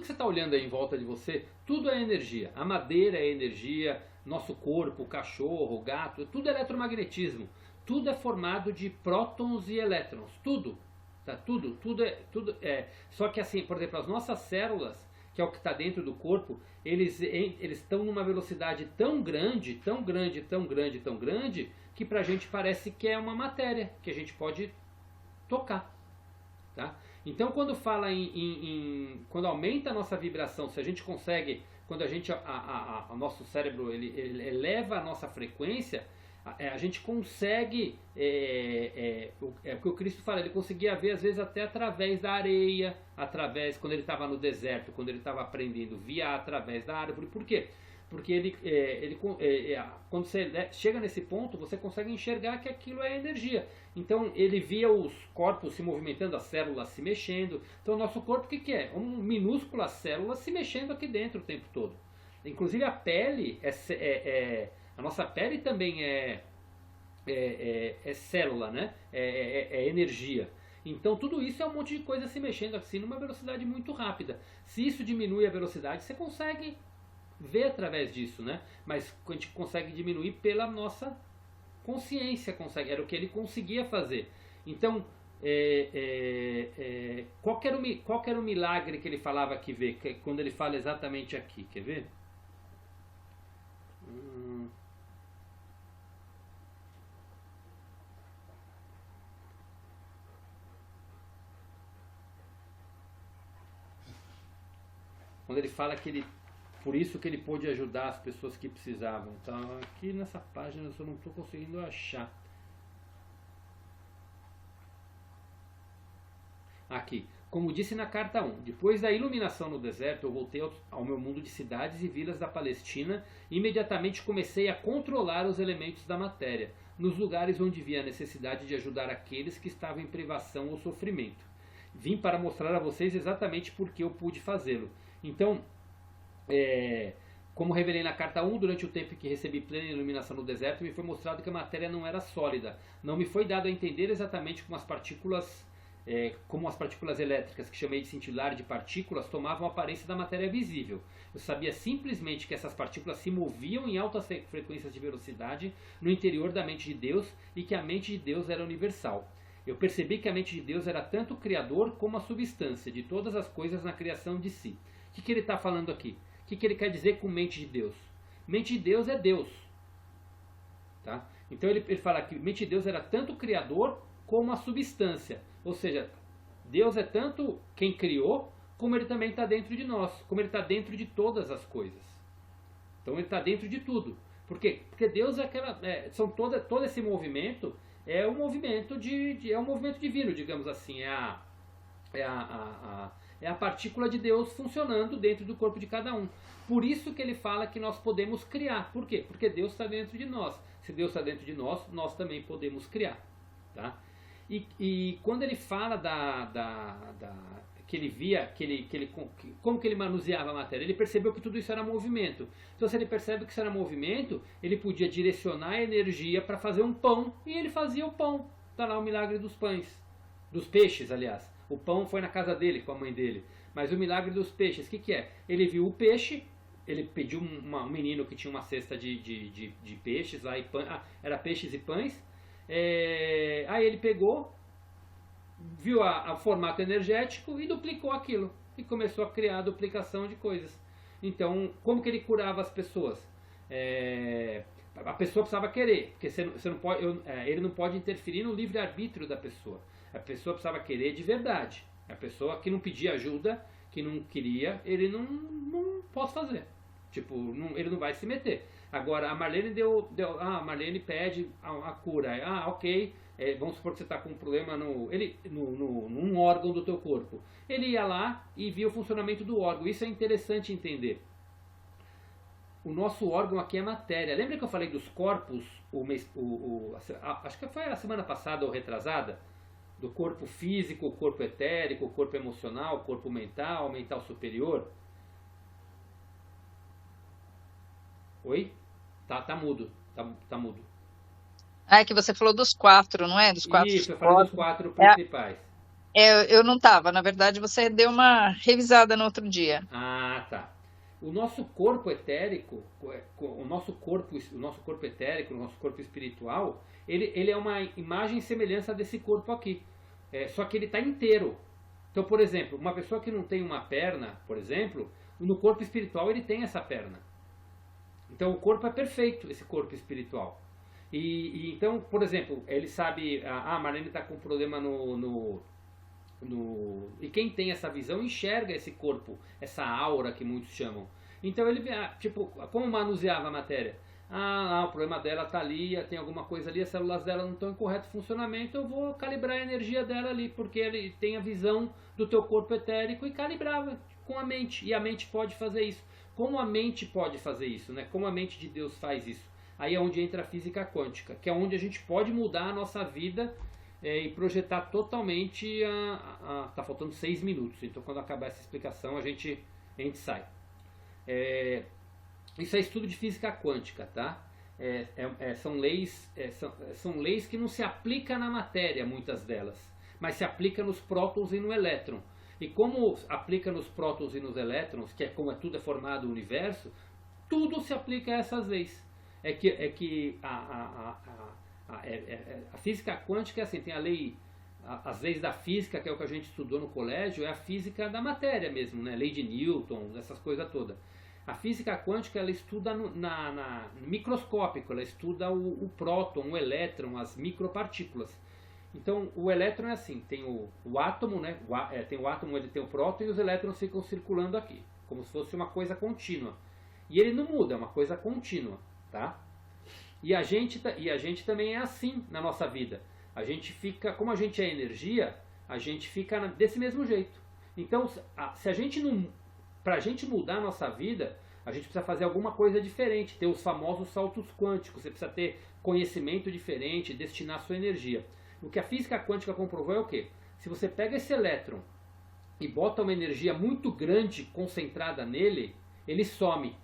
que você está olhando aí em volta de você, tudo é energia. A madeira é energia, nosso corpo, o cachorro, o gato, tudo é eletromagnetismo. Tudo é formado de prótons e elétrons, tudo. Tá? Tudo é. Só que assim, por exemplo, as nossas células, que é o que está dentro do corpo, eles estão numa velocidade tão grande, que pra gente parece que é uma matéria, que a gente pode tocar. Tá? Então quando fala quando aumenta a nossa vibração, se a gente consegue, quando a gente, o nosso cérebro ele eleva a nossa frequência, a gente consegue, o que o Cristo fala, ele conseguia ver às vezes até através da areia, quando ele estava no deserto, quando ele estava aprendendo, via através da árvore. Por quê? Porque quando você chega nesse ponto, você consegue enxergar que aquilo é energia. Então ele via os corpos se movimentando, as células se mexendo. Então o nosso corpo o que é? Uma minúscula célula se mexendo aqui dentro o tempo todo. Inclusive a pele a nossa pele também é célula, né? É energia. Então tudo isso é um monte de coisa se mexendo assim numa velocidade muito rápida. Se isso diminui a velocidade, você consegue ver através disso, né? Mas a gente consegue diminuir pela nossa consciência, era o que ele conseguia fazer. Então Qual que era o milagre que ele falava aqui, quando ele fala exatamente aqui, quer ver? Quando ele fala que por isso que ele pôde ajudar as pessoas que precisavam. Então, aqui nessa página eu só não estou conseguindo achar. Aqui. Como disse na carta 1, depois da iluminação no deserto, eu voltei ao meu mundo de cidades e vilas da Palestina e imediatamente comecei a controlar os elementos da matéria, nos lugares onde via a necessidade de ajudar aqueles que estavam em privação ou sofrimento. Vim para mostrar a vocês exatamente por que eu pude fazê-lo. Então, como revelei na carta 1, durante o tempo que recebi plena iluminação no deserto, me foi mostrado que a matéria não era sólida. Não me foi dado a entender exatamente como as partículas elétricas, que chamei de cintilar de partículas, tomavam a aparência da matéria visível. Eu sabia simplesmente que essas partículas se moviam em altas frequências de velocidade no interior da mente de Deus e que a mente de Deus era universal. Eu percebi que a mente de Deus era tanto o Criador como a substância de todas as coisas na criação de si. O que ele está falando aqui? O que ele quer dizer com mente de Deus? Mente de Deus é Deus. Tá? Então ele fala que mente de Deus era tanto o Criador como a substância. Ou seja, Deus é tanto quem criou, como ele também está dentro de nós. Como ele está dentro de todas as coisas. Então ele está dentro de tudo. Por quê? Porque Deus é aquela... todo esse movimento é um movimento é um movimento divino, digamos assim. É a partícula de Deus funcionando dentro do corpo de cada um. Por isso que ele fala que nós podemos criar. Por quê? Porque Deus está dentro de nós. Se Deus está dentro de nós, nós também podemos criar. Tá? E quando ele fala que ele via, como que ele manuseava a matéria, ele percebeu que tudo isso era movimento. Então se ele percebe que isso era movimento, ele podia direcionar a energia para fazer um pão, e ele fazia o pão. Está lá o milagre dos pães, dos peixes, aliás. O pão foi na casa dele, com a mãe dele. Mas o milagre dos peixes, o que é? Ele viu o peixe, ele pediu um menino que tinha uma cesta de peixes, lá, era peixes e pães. Aí ele pegou, viu o formato energético e duplicou aquilo. E começou a criar a duplicação de coisas. Então, como que ele curava as pessoas? A pessoa precisava querer, porque você não pode, ele não pode interferir no livre-arbítrio da pessoa. A pessoa precisava querer de verdade. A pessoa que não pedia ajuda, que não queria, ele não pode fazer. Tipo, ele não vai se meter. Agora, a Marlene a Marlene pede a cura. Ok, vamos supor que você está com um problema num órgão do teu corpo. Ele ia lá e via o funcionamento do órgão. Isso é interessante entender. O nosso órgão aqui é matéria. Lembra que eu falei dos corpos, acho que foi a semana passada ou retrasada? Do corpo físico, o corpo etérico, o corpo emocional, o corpo mental, o mental superior. Oi? Tá mudo. Tá mudo. É que você falou dos 4, não é? Dos 4. Isso, eu falei dos 4 principais. Eu não estava. Na verdade, você deu uma revisada no outro dia. Ah, tá. O nosso corpo etérico, o nosso corpo etérico, o nosso corpo espiritual, ele é uma imagem e semelhança desse corpo aqui. Só que ele está inteiro. Então, por exemplo, uma pessoa que não tem uma perna, por exemplo, no corpo espiritual ele tem essa perna. Então o corpo é perfeito, esse corpo espiritual. Então, por exemplo, ele sabe, a Marlene está com um problema e quem tem essa visão enxerga esse corpo, essa aura que muitos chamam. Então ele vê, tipo, como manuseava a matéria? O problema dela está ali, tem alguma coisa ali, as células dela não estão em correto funcionamento, eu vou calibrar a energia dela ali, porque ele tem a visão do teu corpo etérico e calibrava com a mente. E a mente pode fazer isso. Como a mente pode fazer isso, né? Como a mente de Deus faz isso? Aí é onde entra a física quântica, que é onde a gente pode mudar a nossa vida e projetar totalmente tá faltando 6 minutos, então quando acabar essa explicação a gente sai. Isso é estudo de física quântica, tá? São leis que não se aplicam na matéria, muitas delas, mas se aplicam nos prótons e no elétron. E como aplica nos prótons e nos elétrons, que como tudo é formado o universo, tudo se aplica a essas leis. A física quântica é assim, tem a lei as leis da física, que é o que a gente estudou no colégio, é a física da matéria mesmo, né? Lei de Newton, essas coisas todas. A física quântica, ela estuda na microscópico, ela estuda o próton, o elétron, as micropartículas. Então, o elétron é assim, tem o átomo, né? Tem o átomo, ele tem o próton e os elétrons ficam circulando aqui, como se fosse uma coisa contínua. E ele não muda, é uma coisa contínua, tá? E a gente também é assim na nossa vida. A gente fica, como a gente é energia, a gente fica desse mesmo jeito. Então, se a gente não, pra gente mudar a nossa vida, a gente precisa fazer alguma coisa diferente, ter os famosos saltos quânticos, você precisa ter conhecimento diferente, destinar sua energia. O que a física quântica comprovou é o quê? Se você pega esse elétron e bota uma energia muito grande concentrada nele, ele some.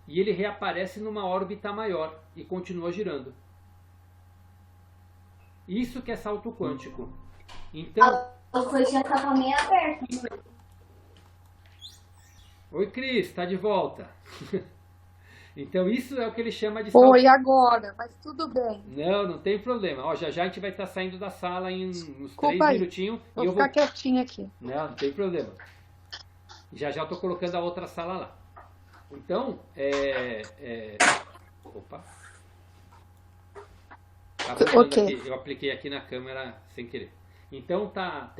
E ele reaparece numa órbita maior e continua girando. Isso que é salto quântico. Então, A coisa já estava meio aberta. oi Cris, está de volta. Então isso é o que ele chama de salto. Oi, agora, mas tudo bem. Não tem problema. Ó, já a gente vai estar saindo da sala em uns 3 Desculpa aí. minutinhos. Vou E eu ficar quietinha aqui. Não tem problema. Já eu estou colocando a outra sala lá. Então, opa. Tá falando Ok. aqui, eu apliquei aqui na câmera sem querer. Então tá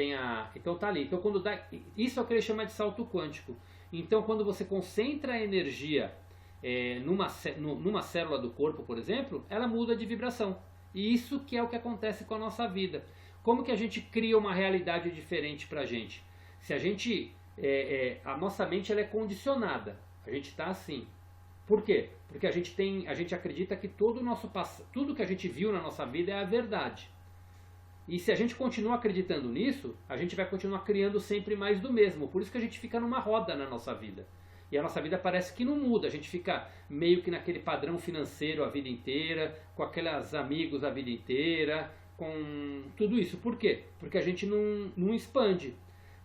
ali. Então quando dá, isso é o que ele chama de salto quântico. Então quando você concentra a energia numa célula do corpo, por exemplo, ela muda de vibração. E isso que é o que acontece com a nossa vida. Como que a gente cria uma realidade diferente pra gente? Se a gente a nossa mente ela é condicionada. A gente está assim. Por quê? Porque a gente acredita que todo o nosso passado, tudo que a gente viu na nossa vida é a verdade. E se a gente continua acreditando nisso, a gente vai continuar criando sempre mais do mesmo. Por isso que a gente fica numa roda na nossa vida. E a nossa vida parece que não muda. A gente fica meio que naquele padrão financeiro a vida inteira, com aqueles amigos a vida inteira, com tudo isso. Por quê? Porque a gente não expande.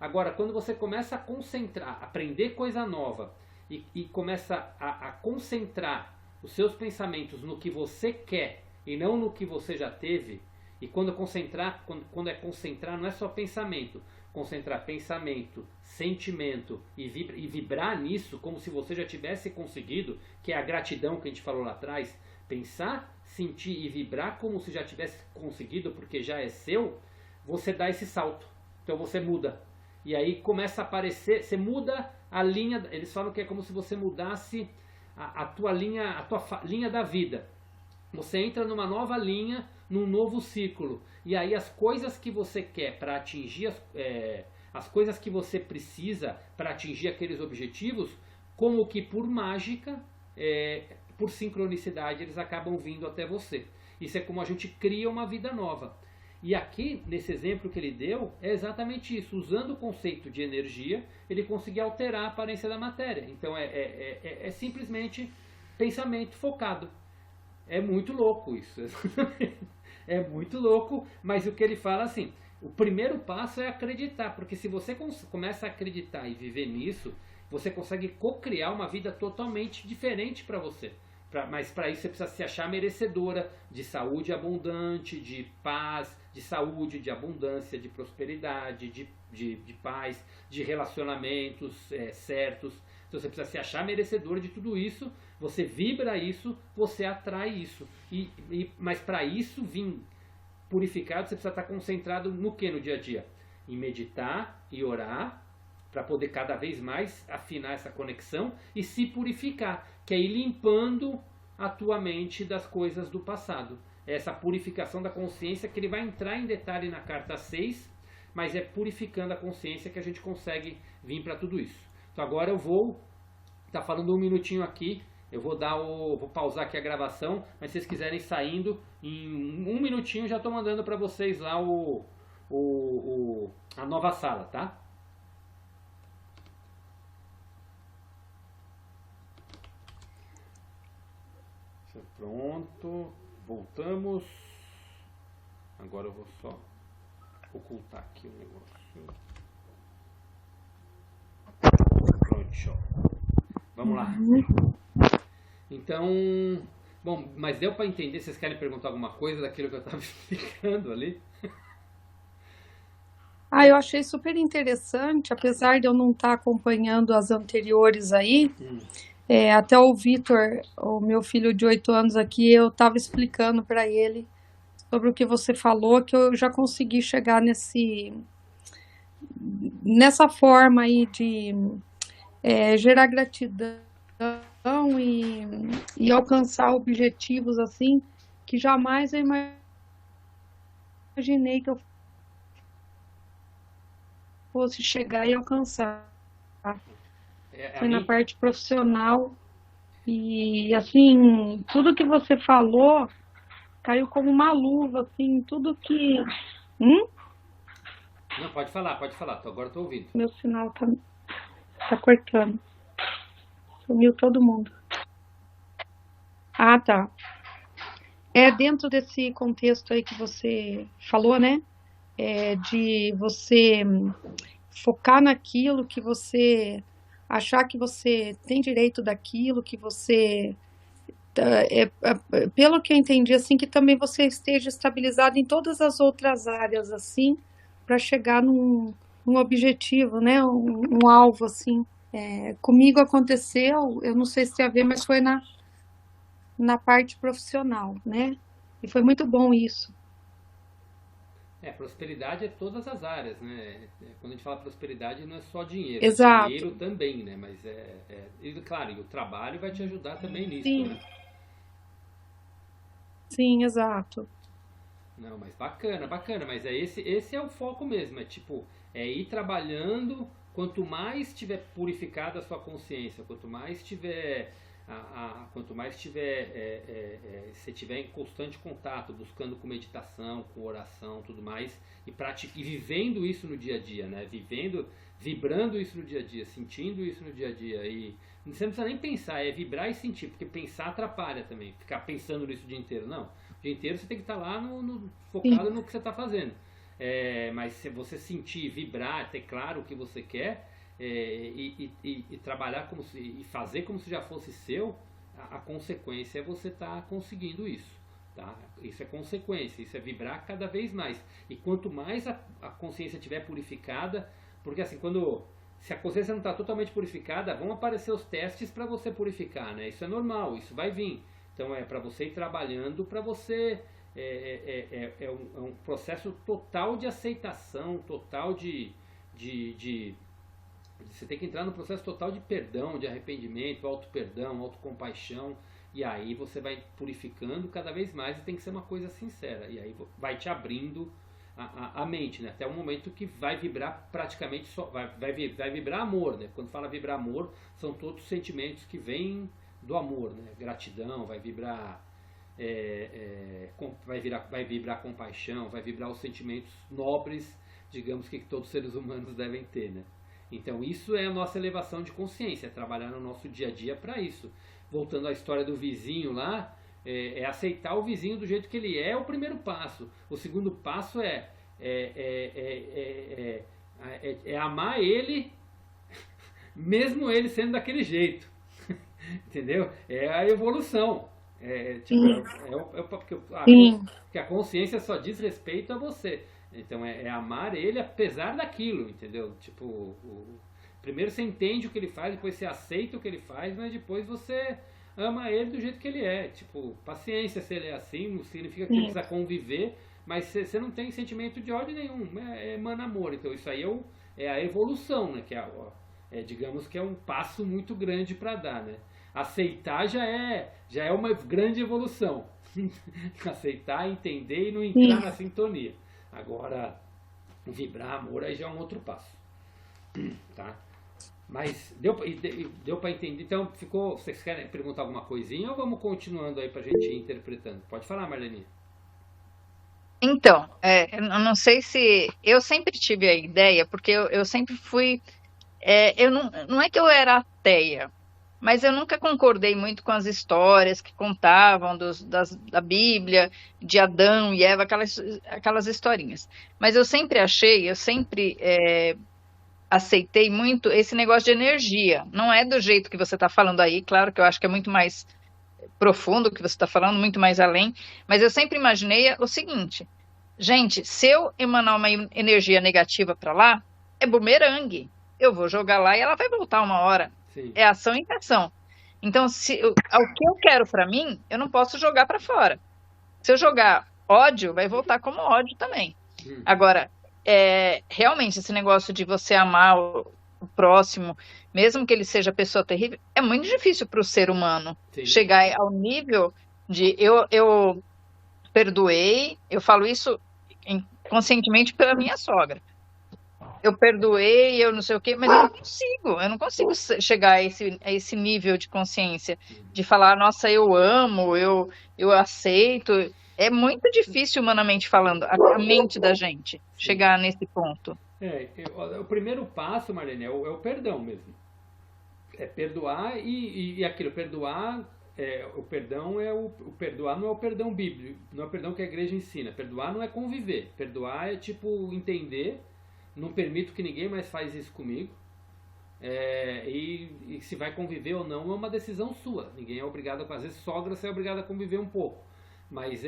Agora, quando você começa a concentrar, aprender coisa nova, e começa a concentrar os seus pensamentos no que você quer e não no que você já teve, e quando é concentrar, não é só pensamento, concentrar pensamento, sentimento e vibrar nisso como se você já tivesse conseguido, que é a gratidão que a gente falou lá atrás, pensar, sentir e vibrar como se já tivesse conseguido porque já é seu, você dá esse salto, então você muda. E aí começa a aparecer, você muda a linha, eles falam que é como se você mudasse a tua linha da vida. Você entra numa nova linha, num novo ciclo. E aí as coisas que você quer para atingir, as coisas que você precisa para atingir aqueles objetivos, como que por mágica, por sincronicidade, eles acabam vindo até você. Isso é como a gente cria uma vida nova. E aqui, nesse exemplo que ele deu, é exatamente isso. Usando o conceito de energia, ele conseguia alterar a aparência da matéria. Então é simplesmente pensamento focado. É muito louco isso. É muito louco, mas o que ele fala assim, o primeiro passo é acreditar, porque se você começa a acreditar e viver nisso, você consegue co-criar uma vida totalmente diferente para você. Mas para isso você precisa se achar merecedora de saúde abundante, de paz, de saúde, de abundância, de prosperidade, de paz, de relacionamentos certos. Então você precisa se achar merecedora de tudo isso, você vibra isso, você atrai isso. Mas para isso vir purificado, você precisa estar concentrado no que no dia a dia? Em meditar e orar, para poder cada vez mais afinar essa conexão e se purificar, que é ir limpando a tua mente das coisas do passado. É essa purificação da consciência que ele vai entrar em detalhe na carta 6, mas é purificando a consciência que a gente consegue vir para tudo isso. Então agora eu vou estar falando um minutinho aqui, eu vou pausar aqui a gravação, mas se vocês quiserem saindo, em um minutinho já estou mandando para vocês lá a nova sala, tá? Pronto, voltamos. Agora eu vou só ocultar aqui o negócio. Pronto, vamos lá. Então, bom, mas deu para entender? Vocês querem perguntar alguma coisa daquilo que eu estava explicando ali? Ah, eu achei super interessante, apesar de eu não estar acompanhando as anteriores aí, Hum. até o Vitor, o meu filho de 8 anos aqui, eu estava explicando para ele sobre o que você falou, que eu já consegui chegar nessa forma aí de gerar gratidão e alcançar objetivos assim, que jamais eu imaginei que eu fosse chegar e alcançar. É, a Foi na mim, parte profissional e assim, tudo que você falou caiu como uma luva, assim, tudo que. Hum? não, pode falar, agora estou ouvindo. Meu sinal tá cortando. Sumiu todo mundo. Ah, tá. É dentro desse contexto aí que você falou, né? De você focar naquilo que você achar que você tem direito daquilo, que você pelo que eu entendi, assim, que também você esteja estabilizado em todas as outras áreas, assim, para chegar num objetivo, né? Um alvo, assim. Comigo aconteceu, eu não sei se tem a ver, mas foi na parte profissional, né? E foi muito bom isso. Prosperidade é todas as áreas, né? Quando a gente fala prosperidade, não é só dinheiro, é Exato. dinheiro também, né? Mas e, claro, e o trabalho vai te ajudar também nisso, Sim, né? sim, exato. Não, mas bacana, bacana, mas esse é o foco mesmo, é tipo, é ir trabalhando, quanto mais tiver purificada a sua consciência, quanto mais tiver, quanto mais tiver, você tiver em constante contato, buscando com meditação, com oração, tudo mais, e vivendo isso no dia a dia, né? Vibrando isso no dia a dia, sentindo isso no dia a dia, e você não precisa nem pensar, é vibrar e sentir, porque pensar atrapalha também, ficar pensando nisso o dia inteiro, não. O dia inteiro você tem que estar lá Sim, focado no que você está fazendo. Mas se você sentir, vibrar, ter claro o que você quer e trabalhar e fazer como se já fosse seu, a consequência é você estar conseguindo isso. Tá? Isso é consequência, isso é vibrar cada vez mais. E quanto mais a consciência estiver purificada, porque assim, se a consciência não está totalmente purificada, vão aparecer os testes para você purificar, né? Isso é normal, isso vai vir. Então é para você ir trabalhando, para você é um processo total de aceitação, total de você tem que entrar no processo total de perdão, de arrependimento, auto-perdão, auto-compaixão, e aí você vai purificando cada vez mais e tem que ser uma coisa sincera, e aí vai te abrindo a mente, né? Até o momento que vai vibrar praticamente só, vai vibrar amor, né? Quando fala vibrar amor, são todos os sentimentos que vêm do amor, né? Gratidão, vai vibrar vai vibrar compaixão, vai vibrar os sentimentos nobres, digamos que todos os seres humanos devem ter, né? Então isso é a nossa elevação de consciência, é trabalhar no nosso dia a dia para isso. Voltando à história do vizinho lá, aceitar o vizinho do jeito que ele é o primeiro passo. O segundo passo é amar ele, mesmo ele sendo daquele jeito. Entendeu? É a evolução. Tipo, sim, sim, porque a consciência só diz respeito a você. Então é amar ele apesar daquilo, entendeu? Tipo, primeiro você entende o que ele faz, depois você aceita o que ele faz, mas depois você ama ele do jeito que ele é. Tipo, paciência se ele é assim, não significa que você sim, precisa conviver, mas você não tem sentimento de ódio nenhum, emana amor. Então isso aí é a evolução, né? Que digamos que é um passo muito grande para dar, né? Aceitar já é uma grande evolução. Aceitar, entender e não entrar sim. na sintonia. Agora, vibrar amor aí já é um outro passo, tá? Mas deu para entender. Então, vocês querem perguntar alguma coisinha ou vamos continuando aí pra gente ir interpretando? Pode falar, Marlene. Então, eu não sei se eu sempre tive a ideia, porque eu sempre fui, eu não é que eu era ateia, mas eu nunca concordei muito com as histórias que contavam da Bíblia, de Adão e Eva, aquelas historinhas. Mas eu sempre aceitei muito esse negócio de energia. Não é do jeito que você está falando aí, claro que eu acho que é muito mais profundo o que você está falando, muito mais além, mas eu sempre imaginei o seguinte. Gente, se eu emanar uma energia negativa para lá, é bumerangue. Eu vou jogar lá e ela vai voltar uma hora. Sim. É ação e reação. Então, o que eu quero para mim, eu não posso jogar para fora. Se eu jogar ódio, vai voltar como ódio também. Agora, realmente, esse negócio de você amar o próximo, mesmo que ele seja pessoa terrível, é muito difícil para o ser humano Sim. chegar ao nível de eu perdoei, eu falo isso conscientemente pela minha sogra. Eu perdoei, eu não sei o quê, mas eu não consigo chegar a esse nível de consciência, de falar, nossa, eu amo, eu aceito. É muito difícil, humanamente falando, a mente da gente chegar nesse ponto. O primeiro passo, Marlene, é o perdão mesmo. É perdoar e aquilo, perdoar, o perdão o perdoar não é o perdão bíblico, não é o perdão que a igreja ensina. Perdoar não é conviver. Perdoar é tipo entender, não permito que ninguém mais faz isso comigo. E se vai conviver ou não é uma decisão sua. Ninguém é obrigado, às vezes sogra você é obrigado a conviver um pouco. Mas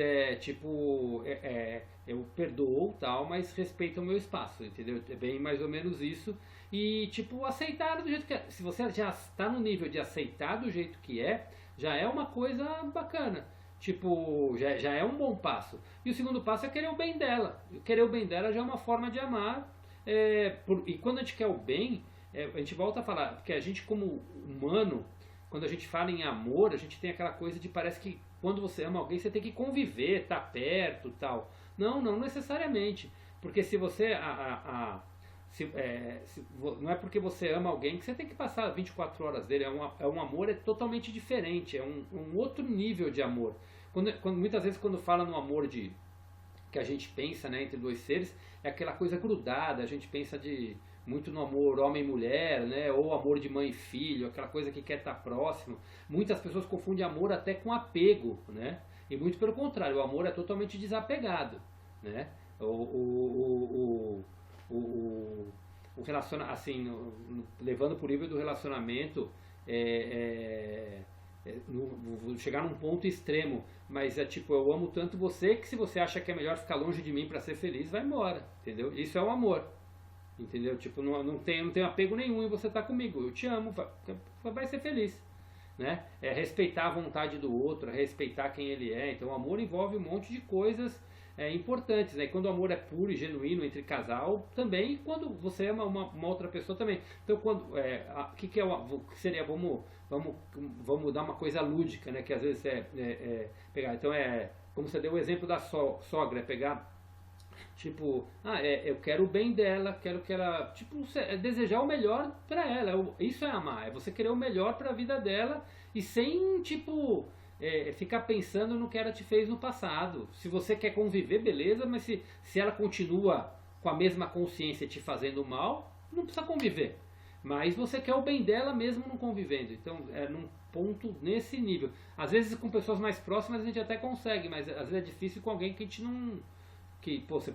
eu perdoo tal, mas respeito o meu espaço, entendeu? É bem mais ou menos isso. E tipo, aceitar do jeito que é. Se você já está no nível de aceitar do jeito que é, já é uma coisa bacana. Tipo, já é um bom passo. E o segundo passo é querer o bem dela. Querer o bem dela já é uma forma de amar. E quando a gente quer o bem, a gente volta a falar, porque a gente como humano, quando a gente fala em amor, a gente tem aquela coisa de parece que quando você ama alguém, você tem que conviver, estar perto, tal. Não, não necessariamente. Porque se você não é porque você ama alguém que você tem que passar 24 horas dele. É um amor totalmente diferente. É um outro nível de amor. Muitas vezes quando fala no amor que a gente pensa, né, entre dois seres, é aquela coisa grudada. A gente pensa muito no amor homem e mulher, né, ou amor de mãe e filho, aquela coisa que quer estar próximo. Muitas pessoas confundem amor até com apego, né? E muito pelo contrário, o amor é totalmente desapegado, né? O assim, levando para o nível do relacionamento, chegar num ponto extremo, mas é tipo, eu amo tanto você que se você acha que é melhor ficar longe de mim para ser feliz, vai embora, entendeu? Isso é o amor, entendeu? Tipo, não tem apego nenhum e você tá comigo, eu te amo, vai ser feliz, né? É respeitar a vontade do outro, é respeitar quem ele é. Então o amor envolve um monte de coisas importantes, né? E quando o amor é puro e genuíno entre casal, também, quando você ama uma outra pessoa também. Então, que seria, vamos dar uma coisa lúdica, né? Que às vezes pegar. Então, como você deu o exemplo da sogra, é pegar, tipo, eu quero o bem dela, quero que ela, tipo, desejar o melhor pra ela. Isso é amar, é você querer o melhor pra vida dela e sem, tipo, ficar pensando no que ela te fez no passado. Se você quer conviver, beleza, mas se ela continua com a mesma consciência te fazendo mal, não precisa conviver. Mas você quer o bem dela mesmo não convivendo. Então, num ponto nesse nível. Às vezes com pessoas mais próximas a gente até consegue, mas às vezes é difícil com alguém que a gente não... você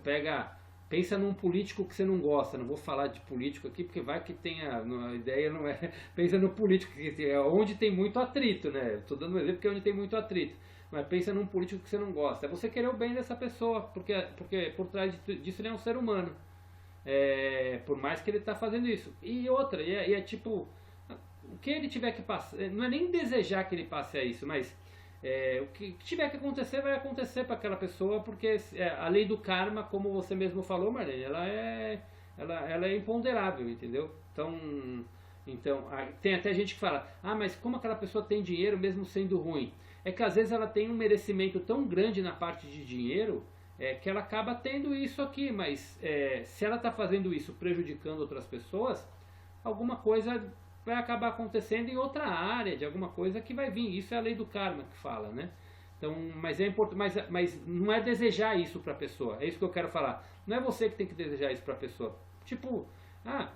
pensa num político que você não gosta. Não vou falar de político aqui porque vai que tenha, a ideia não é, pensa no político que é onde tem muito atrito, né? Estou dando um exemplo porque é onde tem muito atrito, mas pensa num político que você não gosta. É você querer o bem dessa pessoa, porque por trás disso ele é um ser humano, por mais que ele está fazendo isso. E outra, é tipo, o que ele tiver que passar, não é nem desejar que ele passe a isso, mas o que tiver que acontecer vai acontecer para aquela pessoa, porque a lei do karma, como você mesmo falou, Marlene, ela é imponderável, entendeu? Então tem até gente que fala, mas como aquela pessoa tem dinheiro mesmo sendo ruim? É que às vezes ela tem um merecimento tão grande na parte de dinheiro que ela acaba tendo isso aqui, mas se ela está fazendo isso prejudicando outras pessoas, alguma coisa vai acabar acontecendo em outra área, de alguma coisa que vai vir. Isso é a lei do karma que fala, né? Então, mas é importante, mas não é desejar isso para a pessoa. É isso que eu quero falar. Não é você que tem que desejar isso para a pessoa. Tipo, é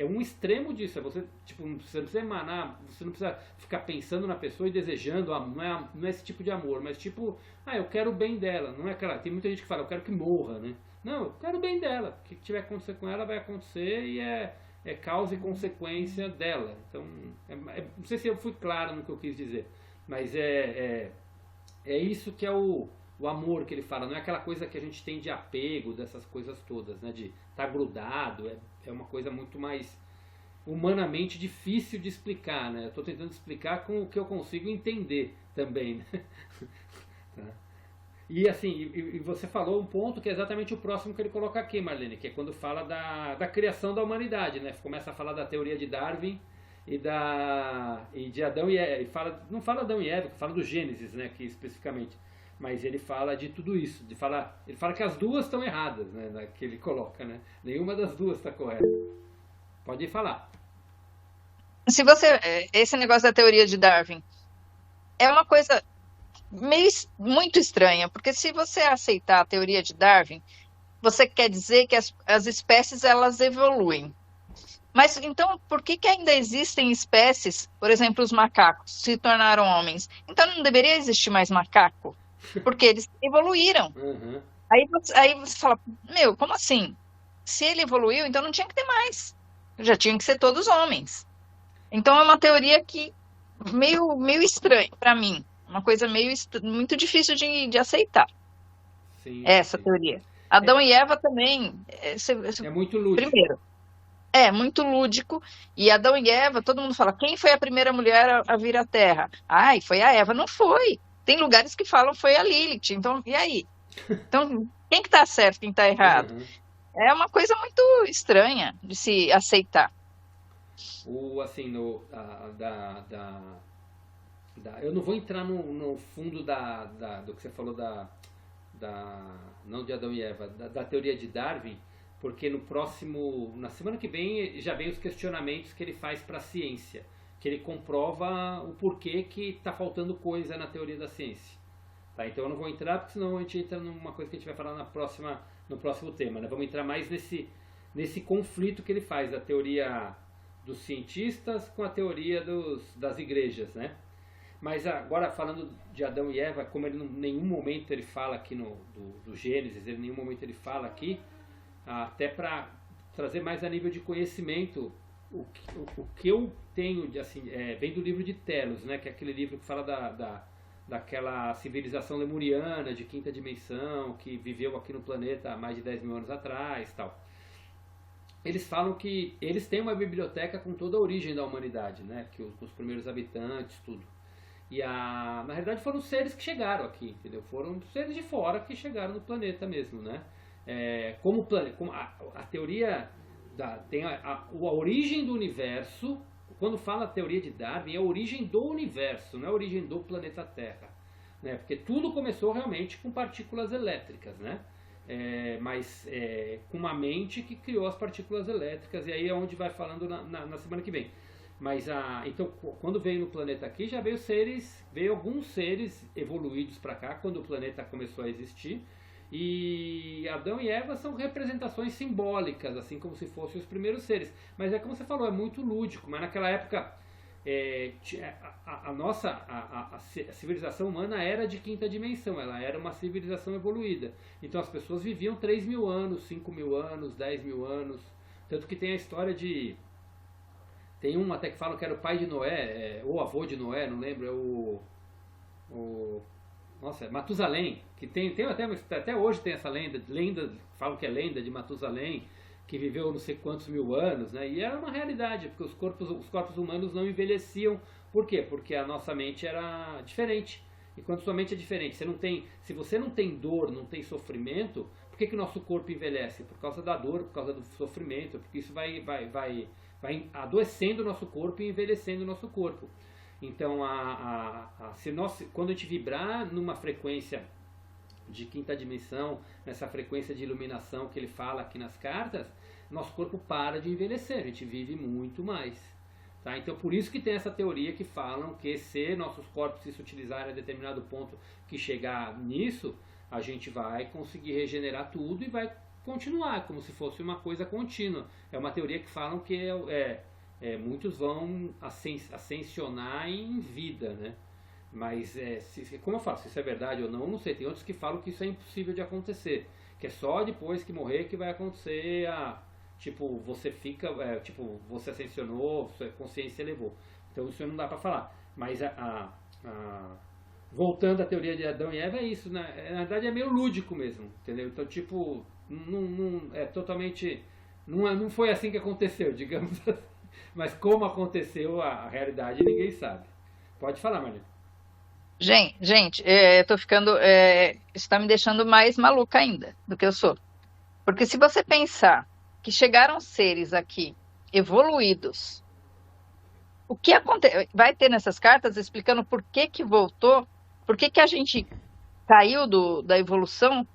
um extremo disso. Você, tipo, você não precisa emanar, você não precisa ficar pensando na pessoa e desejando. Não é esse tipo de amor, mas tipo, eu quero o bem dela. Não é aquela. Tem muita gente que fala, eu quero que morra, né? Não, eu quero o bem dela. O que tiver que acontecer com ela vai acontecer e é causa e consequência dela. Então, não sei se eu fui claro no que eu quis dizer, mas é isso que é o o amor que ele fala, não é aquela coisa que a gente tem de apego, dessas coisas todas, né? De estar grudado, é uma coisa muito mais humanamente difícil de explicar, né? Eu estou tentando explicar com o que eu consigo entender também, né? Tá? E assim, e você falou um ponto que é exatamente o próximo que ele coloca aqui, Marlene, que é quando fala da criação da humanidade, né? Começa a falar da teoria de Darwin e de Adão e Eva. Não fala Adão e Eva, fala do Gênesis, né? Aqui especificamente. Mas ele fala de tudo isso. Ele fala que as duas estão erradas, né? Que ele coloca, né? Nenhuma das duas está correta. Pode falar. Se você, esse negócio da teoria de Darwin é uma coisa muito estranha, porque se você aceitar a teoria de Darwin, você quer dizer que as espécies elas evoluem. Mas então, por que ainda existem espécies, por exemplo, os macacos se tornaram homens? Então não deveria existir mais macaco? Porque eles evoluíram. Uhum. Aí você fala, meu, como assim? Se ele evoluiu, então não tinha que ter mais. Já tinham que ser todos homens. Então é uma teoria que meio estranha para mim. Uma coisa muito difícil de aceitar. Sim, Essa sim. teoria. Adão e Eva também. É muito lúdico. Primeiro, é muito lúdico. E Adão e Eva, todo mundo fala, quem foi a primeira mulher a vir à Terra? Ai, foi a Eva. Não foi. Tem lugares que falam foi a Lilith. Então, e aí? Então, quem que tá certo, quem tá errado? Uhum. É uma coisa muito estranha de se aceitar. Assim, eu não vou entrar no fundo do que você falou não de Adão e Eva, da teoria de Darwin, porque na semana que vem já vem os questionamentos que ele faz para a ciência, que ele comprova o porquê que está faltando coisa na teoria da ciência. Tá? Então eu não vou entrar, porque senão a gente entra numa coisa que a gente vai falar no próximo tema. Né? Vamos entrar mais nesse conflito que ele faz da teoria dos cientistas com a teoria das igrejas, né? Mas agora falando de Adão e Eva, como ele em nenhum momento ele fala aqui do Gênesis, ele em nenhum momento ele fala aqui, até para trazer mais a nível de conhecimento, o que eu tenho, assim, vem do livro de Telos, né? Que é aquele livro que fala daquela civilização lemuriana de quinta dimensão, que viveu aqui no planeta há mais de 10 mil anos atrás, tal. Eles falam que eles têm uma biblioteca com toda a origem da humanidade, né? Que os primeiros habitantes, tudo. E na realidade foram seres que chegaram aqui, entendeu? Foram seres de fora que chegaram no planeta mesmo, né? Como a teoria tem a origem do universo. Quando fala a teoria de Darwin, é a origem do universo, não é a origem do planeta Terra, né? Porque tudo começou realmente com partículas elétricas, né? Mas com uma mente que criou as partículas elétricas, e aí é onde vai falando na semana que vem. Mas então, quando veio no planeta aqui, já veio alguns seres evoluídos para cá, quando o planeta começou a existir, e Adão e Eva são representações simbólicas, assim como se fossem os primeiros seres. Mas é como você falou, é muito lúdico, mas naquela época a civilização humana era de quinta dimensão, ela era uma civilização evoluída. Então as pessoas viviam 3 mil anos, 5 mil anos, 10 mil anos. Tanto que tem a história de... Tem um até que falam que era o pai de Noé, ou avô de Noé, não lembro, nossa, Matusalém, que tem até hoje tem essa lenda, falam que é lenda de Matusalém, que viveu não sei quantos mil anos, né? E era uma realidade, porque os corpos humanos não envelheciam. Por quê? Porque a nossa mente era diferente. E quando sua mente é diferente, se você não tem dor, não tem sofrimento, por que o nosso corpo envelhece? Por causa da dor, por causa do sofrimento, porque isso vai adoecendo o nosso corpo e envelhecendo o nosso corpo. Então, quando a gente vibrar numa frequência de quinta dimensão, nessa frequência de iluminação que ele fala aqui nas cartas, nosso corpo para de envelhecer, a gente vive muito mais. Tá? Então, por isso que tem essa teoria que falam que se nossos corpos se utilizarem a determinado ponto que chegar nisso, a gente vai conseguir regenerar tudo e vai continuar, como se fosse uma coisa contínua. É uma teoria que falam que muitos vão ascensionar em vida, né? Mas, como eu falo, se isso é verdade ou não, não sei. Tem outros que falam que isso é impossível de acontecer, que é só depois que morrer que vai acontecer você ascensionou, sua consciência elevou. Então isso não dá para falar. Mas voltando à teoria de Adão e Eva, é isso, né? Na verdade é meio lúdico mesmo, entendeu? Então, tipo, não é totalmente. Não foi assim que aconteceu, digamos assim. Mas como aconteceu a realidade, ninguém sabe. Pode falar, Maria. Gente, tô ficando. Isso está me deixando mais maluca ainda do que eu sou. Porque se você pensar que chegaram seres aqui evoluídos, o que acontece? Vai ter nessas cartas explicando por que que voltou, por que que a gente caiu da evolução,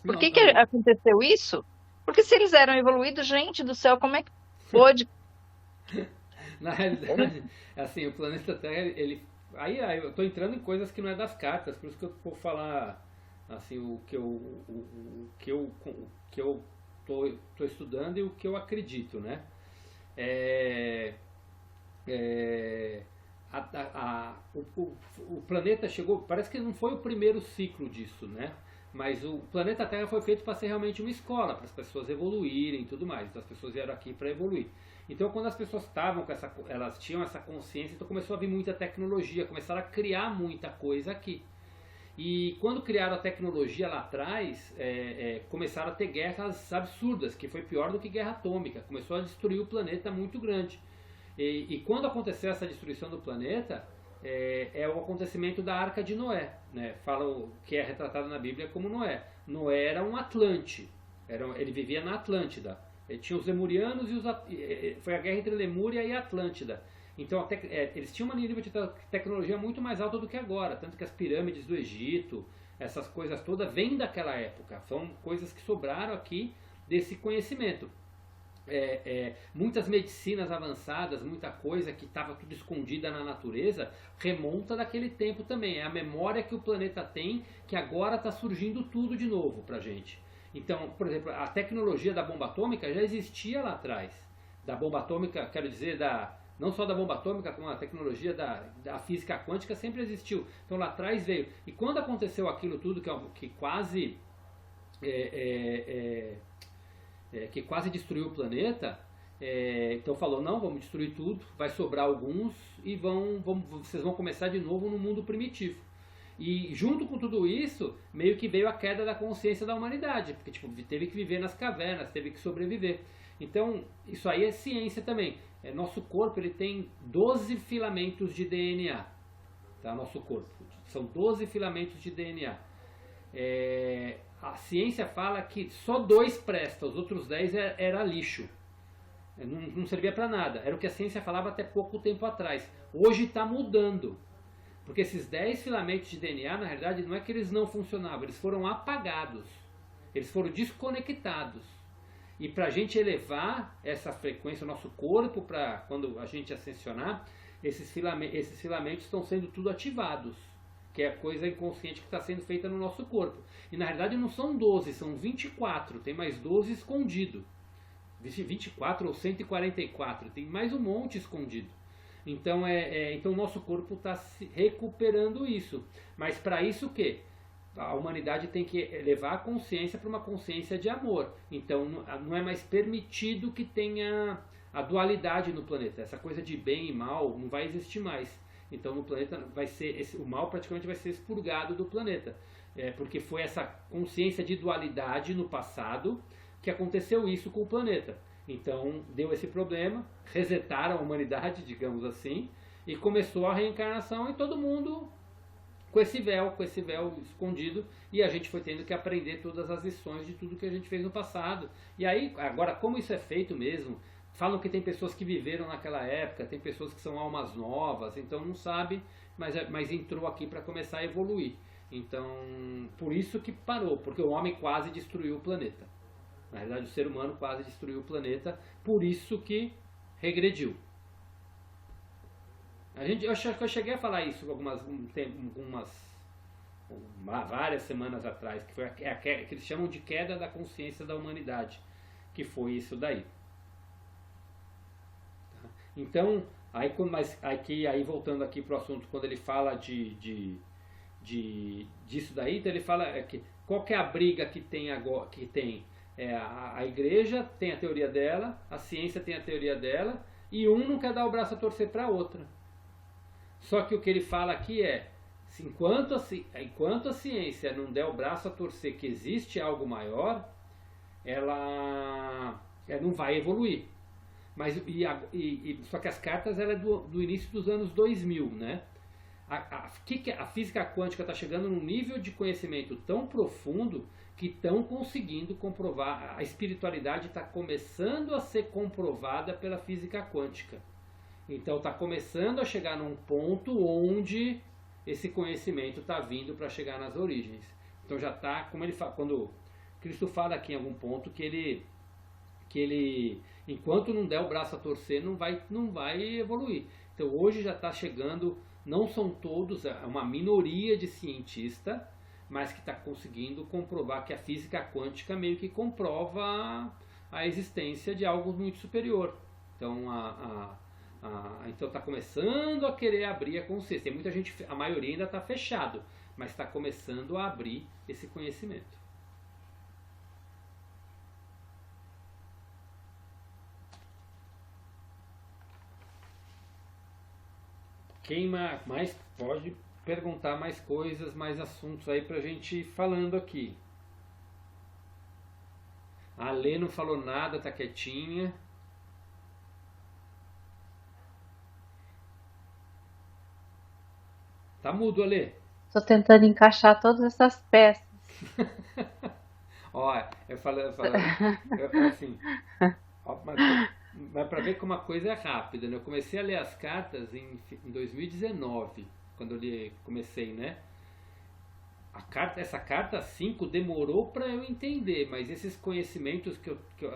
por Não, que que aconteceu isso? Porque se eles eram evoluídos, gente do céu, como é que pôde? na realidade, assim, o planeta Terra, ele. Aí eu tô entrando em coisas que não é das cartas, por isso que eu vou falar assim, o que eu tô estudando e o que eu acredito, né? É, é, o planeta chegou, parece que não foi o primeiro ciclo disso, né? Mas o planeta Terra foi feito para ser realmente uma escola, para as pessoas evoluírem e tudo mais. Então as pessoas vieram aqui para evoluir. Então quando as pessoas estavam com elas tinham essa consciência, então começou a vir muita tecnologia, começaram a criar muita coisa aqui. E quando criaram a tecnologia lá atrás, começaram a ter guerras absurdas, que foi pior do que guerra atômica. Começou a destruir o planeta muito grande. E quando aconteceu essa destruição do planeta, é o acontecimento da Arca de Noé, né? Falam que é retratado na Bíblia como Noé. Noé era um Atlante, ele vivia na Atlântida. Ele tinha os Lemurianos foi a guerra entre Lemúria e Atlântida. Então eles tinham um nível de tecnologia muito mais alto do que agora, tanto que as pirâmides do Egito, essas coisas todas vêm daquela época. São coisas que sobraram aqui desse conhecimento. Muitas medicinas avançadas, muita coisa que estava tudo escondida na natureza, remonta daquele tempo também. É a memória que o planeta tem, que agora está surgindo tudo de novo para a gente. Então, por exemplo, a tecnologia da bomba atômica já existia lá atrás. Da bomba atômica, quero dizer, não só da bomba atômica, como a tecnologia da física quântica sempre existiu. Então lá atrás veio. E quando aconteceu aquilo tudo que quase que quase destruiu o planeta, então falou, não, vamos destruir tudo, vai sobrar alguns e vocês vão começar de novo no mundo primitivo. E junto com tudo isso, meio que veio a queda da consciência da humanidade, porque tipo, teve que viver nas cavernas, teve que sobreviver. Então, isso aí é ciência também. Nosso corpo ele tem 12 filamentos de DNA. Tá? Nosso corpo. São 12 filamentos de DNA. A ciência fala que só 2 prestam, os outros 10 era lixo. Não servia para nada. Era o que a ciência falava até pouco tempo atrás. Hoje está mudando. Porque esses 10 filamentos de DNA, na realidade, não é que eles não funcionavam, eles foram apagados. Eles foram desconectados. E para a gente elevar essa frequência, o nosso corpo, para quando a gente ascensionar, esses filamentos estão sendo tudo ativados. Que é a coisa inconsciente que está sendo feita no nosso corpo. E na realidade não são 12, são 24. Tem mais 12 escondido. 24 ou 144. Tem mais um monte escondido. Então então o nosso corpo está recuperando isso. Mas para isso o quê? A humanidade tem que levar a consciência para uma consciência de amor. Então não é mais permitido que tenha a dualidade no planeta. Essa coisa de bem e mal não vai existir mais. Então no planeta o mal praticamente vai ser expurgado do planeta. Porque foi essa consciência de dualidade no passado que aconteceu isso com o planeta. Então deu esse problema, resetaram a humanidade, digamos assim, e começou a reencarnação e todo mundo com esse véu escondido, e a gente foi tendo que aprender todas as lições de tudo que a gente fez no passado. E aí, agora, como isso é feito mesmo, falam que tem pessoas que viveram naquela época, tem pessoas que são almas novas, então não sabe, mas entrou aqui para começar a evoluir. Então, por isso que parou, porque o homem quase destruiu o planeta. Na realidade, o ser humano quase destruiu o planeta, por isso que regrediu. Eu acho que eu cheguei a falar isso várias semanas atrás, que foi que eles chamam de queda da consciência da humanidade, que foi isso daí. Tá? Então, aí voltando aqui para o assunto, quando ele fala disso daí, então ele fala qual que é a briga que tem agora, a igreja tem a teoria dela, a ciência tem a teoria dela, e um não quer dar o braço a torcer para a outra. Só que o que ele fala aqui enquanto a ciência não der o braço a torcer que existe algo maior, ela não vai evoluir. Mas, só que as cartas ela é do início dos anos 2000, né? A física quântica está chegando num nível de conhecimento tão profundo que estão conseguindo comprovar, a espiritualidade está começando a ser comprovada pela física quântica. Então está começando a chegar num ponto onde esse conhecimento está vindo para chegar nas origens. Então já está, como ele fala, quando Cristo fala aqui em algum ponto que ele enquanto não der o braço a torcer, não vai evoluir. Então hoje já está chegando, não são todos, é uma minoria de cientistas, mas que está conseguindo comprovar que a física quântica meio que comprova a existência de algo muito superior. Então então está começando a querer abrir a consciência. Tem muita gente, a maioria ainda está fechado, mas está começando a abrir esse conhecimento. Quem mais pode perguntar mais coisas, mais assuntos aí pra gente ir falando aqui? A Lê não falou nada, tá quietinha. Tá mudo, Alê. Tô tentando encaixar todas essas peças. Ó, eu assim, ó, mas para ver como a coisa é rápida, né? Eu comecei a ler as cartas em 2019, quando eu comecei, né? Essa carta 5 demorou para eu entender, mas esses conhecimentos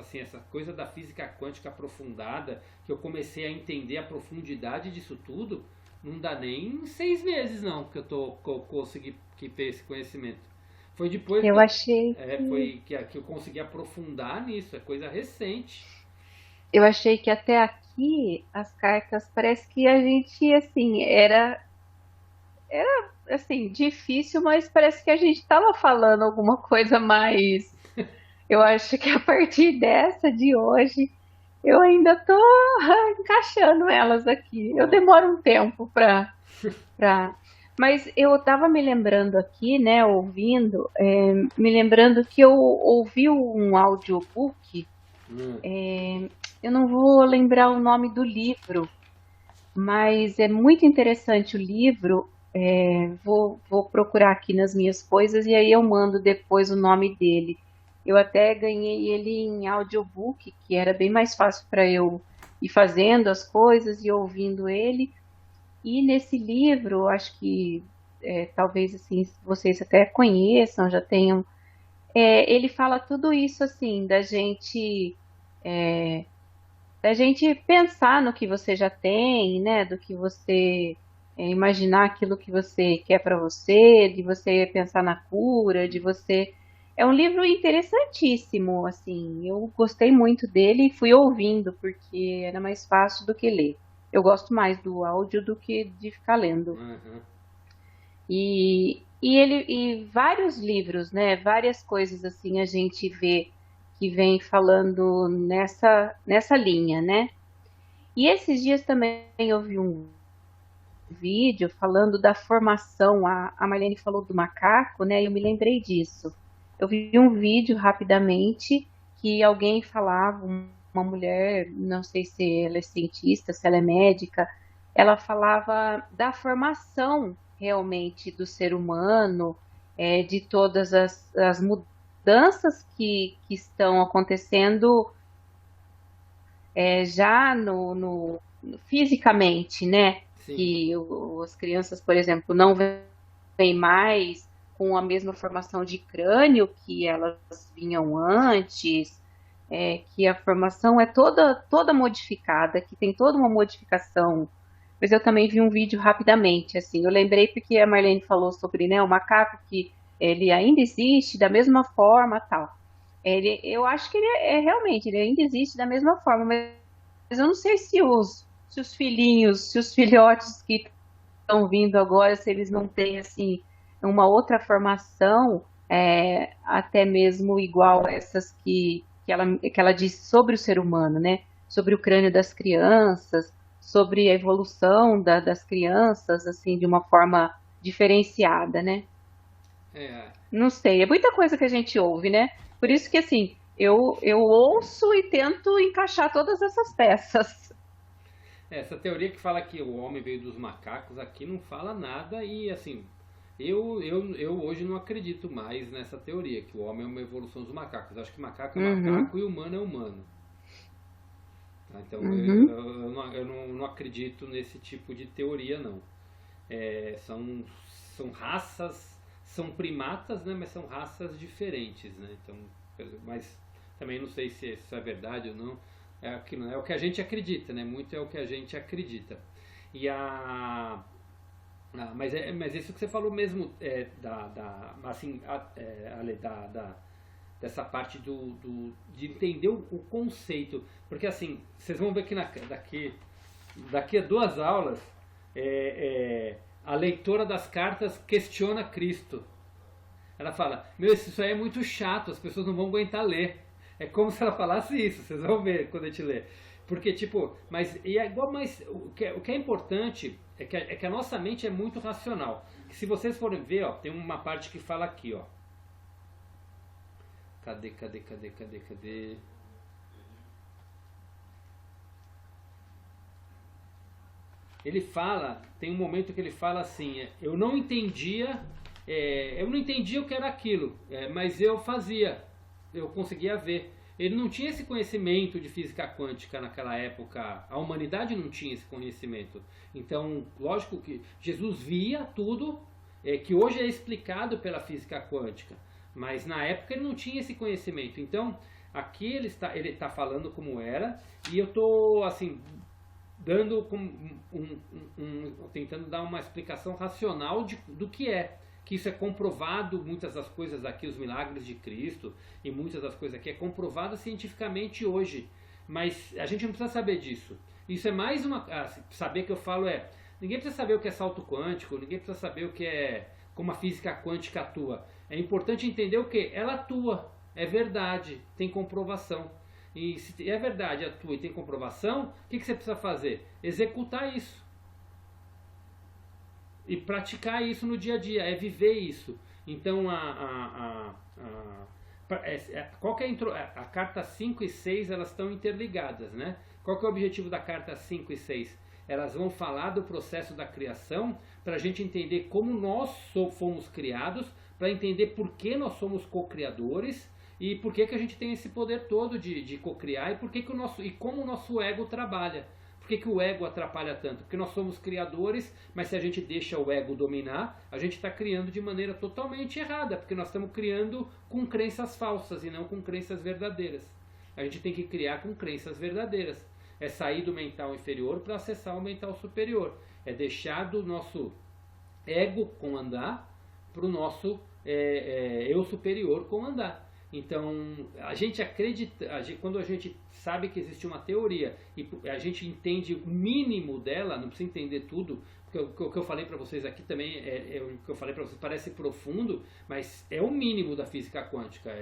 assim, essa coisa da física quântica aprofundada, que eu comecei a entender a profundidade disso tudo, não dá nem 6 meses não que eu consegui ter esse conhecimento. Foi depois eu achei que eu consegui aprofundar nisso, é coisa recente. Eu achei que até aqui as cartas parece que a gente assim era assim difícil, mas parece que a gente estava falando alguma coisa mais. Eu acho que a partir dessa de hoje eu ainda tô encaixando elas aqui. Eu demoro um tempo para mas eu estava me lembrando aqui, né, ouvindo, me lembrando que eu ouvi um audiobook. Eu não vou lembrar o nome do livro, mas é muito interessante o livro. Vou procurar aqui nas minhas coisas e aí eu mando depois o nome dele. Eu até ganhei ele em audiobook, que era bem mais fácil para eu ir fazendo as coisas e ouvindo ele. E nesse livro, acho que talvez assim vocês até conheçam, já tenham. Ele fala tudo isso assim da gente pensar no que você já tem, né? Do que você imaginar aquilo que você quer para você, de você pensar na cura, de você. É um livro interessantíssimo, assim. Eu gostei muito dele e fui ouvindo porque era mais fácil do que ler. Eu gosto mais do áudio do que de ficar lendo. Uhum. E vários livros, né? Várias coisas assim a gente vê que vem falando nessa linha, né? E esses dias também eu vi um vídeo falando da formação. A Marlene falou do macaco, né? E eu me lembrei disso. Eu vi um vídeo rapidamente que alguém falava, uma mulher, não sei se ela é cientista, se ela é médica, ela falava da formação realmente do ser humano, de todas as mudanças que estão acontecendo já fisicamente, né? Sim. Que as crianças, por exemplo, não vêm mais com a mesma formação de crânio que elas vinham antes, que a formação é toda modificada, que tem toda uma modificação. Mas eu também vi um vídeo rapidamente, assim, eu lembrei porque a Marlene falou sobre, né, o macaco, que ele ainda existe da mesma forma, tal. Eu acho que realmente, ele ainda existe da mesma forma, mas eu não sei se os filhinhos, se os filhotes que estão vindo agora, se eles não têm, assim, uma outra formação, até mesmo igual a essas que ela disse sobre o ser humano, né? Sobre o crânio das crianças, sobre a evolução das crianças, assim, de uma forma diferenciada, né? É, Não sei, é muita coisa que a gente ouve, né? Por isso que, assim, eu ouço e tento encaixar todas essas peças. essa teoria que fala que o homem veio dos macacos aqui não fala nada e assim, eu hoje não acredito mais nessa teoria, que o homem é uma evolução dos macacos. Acho que macaco é Uhum, macaco e humano é humano. Tá? Então uhum, eu não acredito nesse tipo de teoria não. É, são raças, são primatas, né, mas são raças diferentes, né? Então, mas também não sei se isso é verdade ou não. É aquilo, é o que a gente acredita, né? Muito é o que a gente acredita. E mas isso que você falou mesmo assim, Ale, dessa parte de entender o conceito, porque assim, vocês vão ver que daqui a 2 aulas a leitora das cartas questiona Cristo. Ela fala, meu, isso aí é muito chato, as pessoas não vão aguentar ler. É como se ela falasse isso, vocês vão ver quando a gente lê. Porque, tipo, mas e é igual, mas o que é importante é que a nossa mente é muito racional. Que se vocês forem ver, ó, tem uma parte que fala aqui, ó. Cadê? Ele fala, tem um momento que ele fala assim, eu não entendia o que era aquilo, mas eu fazia, eu conseguia ver. Ele não tinha esse conhecimento de física quântica naquela época, a humanidade não tinha esse conhecimento. Então, lógico que Jesus via tudo que hoje é explicado pela física quântica, mas na época ele não tinha esse conhecimento. Então, aqui ele está falando como era, e eu estou assim dando tentando dar uma explicação racional do que é. Que isso é comprovado, muitas das coisas aqui, os milagres de Cristo, e muitas das coisas aqui é comprovado cientificamente hoje. Mas a gente não precisa saber disso. Isso é mais uma. Saber que eu falo ninguém precisa saber o que é salto quântico, ninguém precisa saber o que é. Como a física quântica atua. É importante entender o que? Ela atua. É verdade, tem comprovação. E se é verdade, atua e tem comprovação, o que você precisa fazer? Executar isso. E praticar isso no dia a dia, é viver isso. Então, qual que é a carta 5 e 6, elas estão interligadas, né? Qual que é o objetivo da carta 5 e 6? Elas vão falar do processo da criação, para a gente entender como nós fomos criados, para entender por que nós somos co-criadores, e por que a gente tem esse poder todo de co-criar, e como o nosso ego trabalha. Por que o ego atrapalha tanto? Porque nós somos criadores, mas se a gente deixa o ego dominar, a gente está criando de maneira totalmente errada, porque nós estamos criando com crenças falsas e não com crenças verdadeiras. A gente tem que criar com crenças verdadeiras. É sair do mental inferior para acessar o mental superior. É deixar do nosso ego comandar para o nosso eu superior comandar. Então, a gente acredita, quando a gente sabe que existe uma teoria e a gente entende o mínimo dela, não precisa entender tudo, porque o que eu falei para vocês aqui também, o que eu falei para vocês parece profundo, mas é o mínimo da física quântica.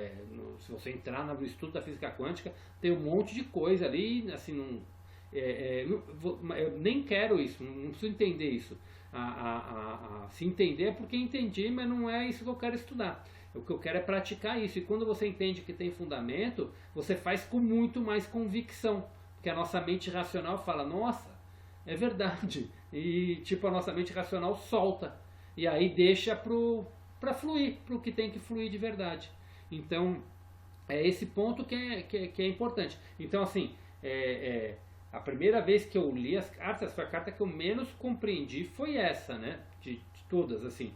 Se você entrar no estudo da física quântica, tem um monte de coisa ali, assim, eu nem quero isso, não preciso entender isso. Se entender é porque entendi, mas não é isso que eu quero estudar. O que eu quero é praticar isso. E quando você entende que tem fundamento, você faz com muito mais convicção. Porque a nossa mente racional fala, nossa, é verdade. E tipo, a nossa mente racional solta. E aí deixa para fluir, para o que tem que fluir de verdade. Então, é esse ponto que é importante. Então, assim, a primeira vez que eu li as cartas, foi a carta que eu menos compreendi, foi essa, né? De todas, assim.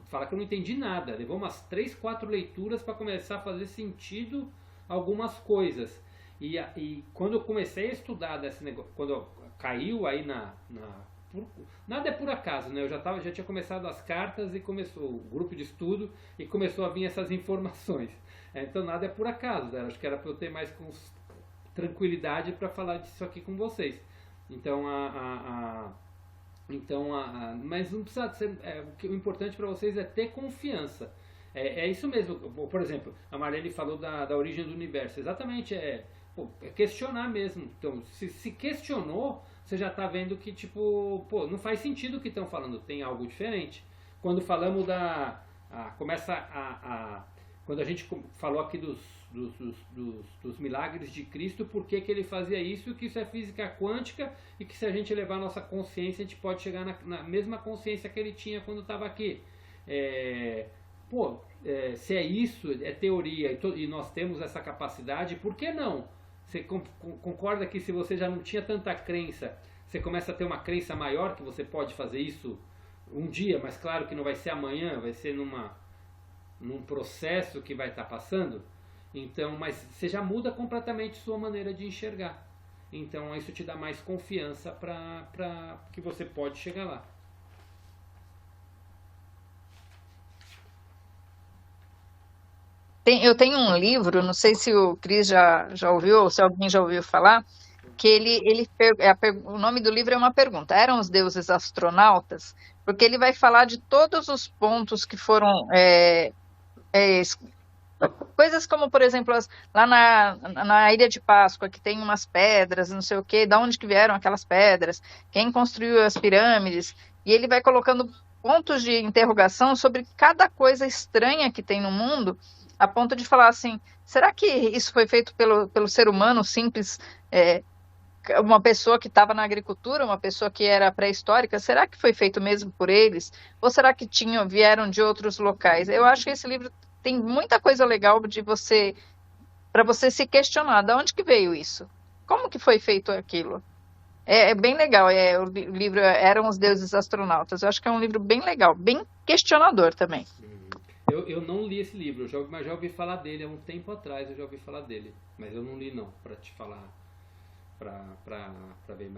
Fala que eu não entendi nada. Levou umas 3, 4 leituras para começar a fazer sentido algumas coisas. E quando eu comecei a estudar desse negócio, quando caiu aí nada é por acaso, né? Eu já tinha começado as cartas e começou o grupo de estudo e começou a vir essas informações. Então nada é por acaso, né? Acho que era para eu ter mais tranquilidade para falar disso aqui com vocês. Então mas não precisa ser, o importante para vocês é ter confiança. É isso mesmo. Por exemplo, a Marlene falou da origem do universo. Exatamente, é questionar mesmo. Então, se questionou, você já está vendo que, tipo, pô, não faz sentido o que estão falando, tem algo diferente. Quando falamos quando a gente falou aqui dos milagres de Cristo, por que ele fazia isso, que isso é física quântica e que se a gente levar a nossa consciência, a gente pode chegar na mesma consciência que ele tinha quando estava aqui. Se é isso, é teoria e nós temos essa capacidade, por que não? Você concorda que se você já não tinha tanta crença, você começa a ter uma crença maior que você pode fazer isso um dia, mas claro que não vai ser amanhã, vai ser num processo que vai estar passando. Então, mas você já muda completamente sua maneira de enxergar. Então isso te dá mais confiança para que você pode chegar lá. Eu tenho um livro, não sei se o Cris já ouviu, ou se alguém já ouviu falar, que o nome do livro é uma pergunta. Eram os deuses astronautas? Porque ele vai falar de todos os pontos que foram coisas como, por exemplo, lá na Ilha de Páscoa, que tem umas pedras, não sei o quê, da onde que vieram aquelas pedras, quem construiu as pirâmides, e ele vai colocando pontos de interrogação sobre cada coisa estranha que tem no mundo, a ponto de falar assim, será que isso foi feito pelo ser humano simples, uma pessoa que estava na agricultura, uma pessoa que era pré-histórica, será que foi feito mesmo por eles? Ou será que vieram de outros locais? Eu acho que esse livro tem muita coisa legal para você se questionar, de onde que veio isso? Como que foi feito aquilo? É bem legal, o livro Eram os Deuses Astronautas. Eu acho que é um livro bem legal, bem questionador também. Eu não li esse livro, mas já ouvi falar dele há um tempo atrás, eu já ouvi falar dele, mas eu não li não, para te falar, para ver,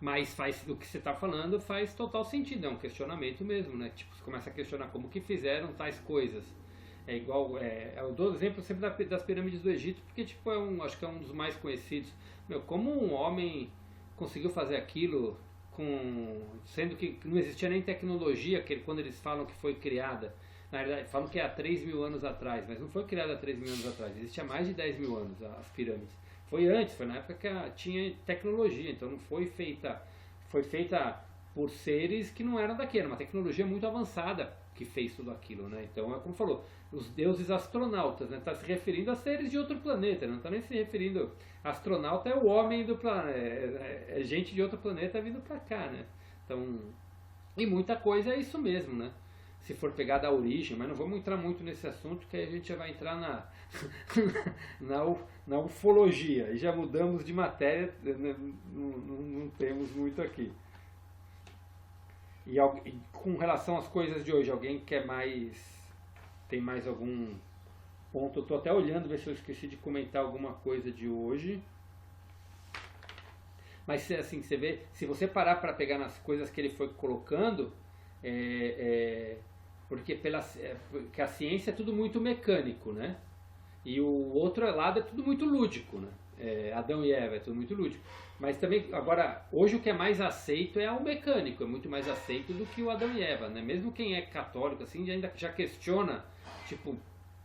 mas faz, o que você está falando faz total sentido, é um questionamento mesmo, né? Tipo, você começa a questionar como que fizeram tais coisas. É igual, eu dou exemplo sempre das pirâmides do Egito, porque tipo, acho que é um dos mais conhecidos. Como um homem conseguiu fazer aquilo, sendo que não existia nem tecnologia, quando eles falam que foi criada. Na verdade, falam que é há 3 mil anos atrás, mas não foi criada há 3 mil anos atrás, existe há mais de 10 mil anos as pirâmides. Foi antes, foi na época que tinha tecnologia, então não foi feita, foi feita por seres que não eram daqui, era uma tecnologia muito avançada que fez tudo aquilo, né? Então é como falou, os deuses astronautas, né? Está se referindo a seres de outro planeta, não está nem se referindo, astronauta é o homem do planeta, é gente de outro planeta vindo para cá, né? Então, e muita coisa é isso mesmo, né? Se for pegar da origem, mas não vamos entrar muito nesse assunto, que aí a gente já vai entrar na ufologia, e já mudamos de matéria, né? Não temos muito aqui. E com relação às coisas de hoje, alguém quer tem mais algum ponto? Eu estou até olhando, ver se eu esqueci de comentar alguma coisa de hoje. Mas assim, você vê, se você parar para pegar nas coisas que ele foi colocando, porque a ciência é tudo muito mecânico, né? E o outro lado é tudo muito lúdico, né? Adão e Eva é tudo muito lúdico. Mas também, agora, hoje o que é mais aceito é o mecânico, é muito mais aceito do que o Adão e Eva, né? Mesmo quem é católico, assim, ainda já questiona, tipo,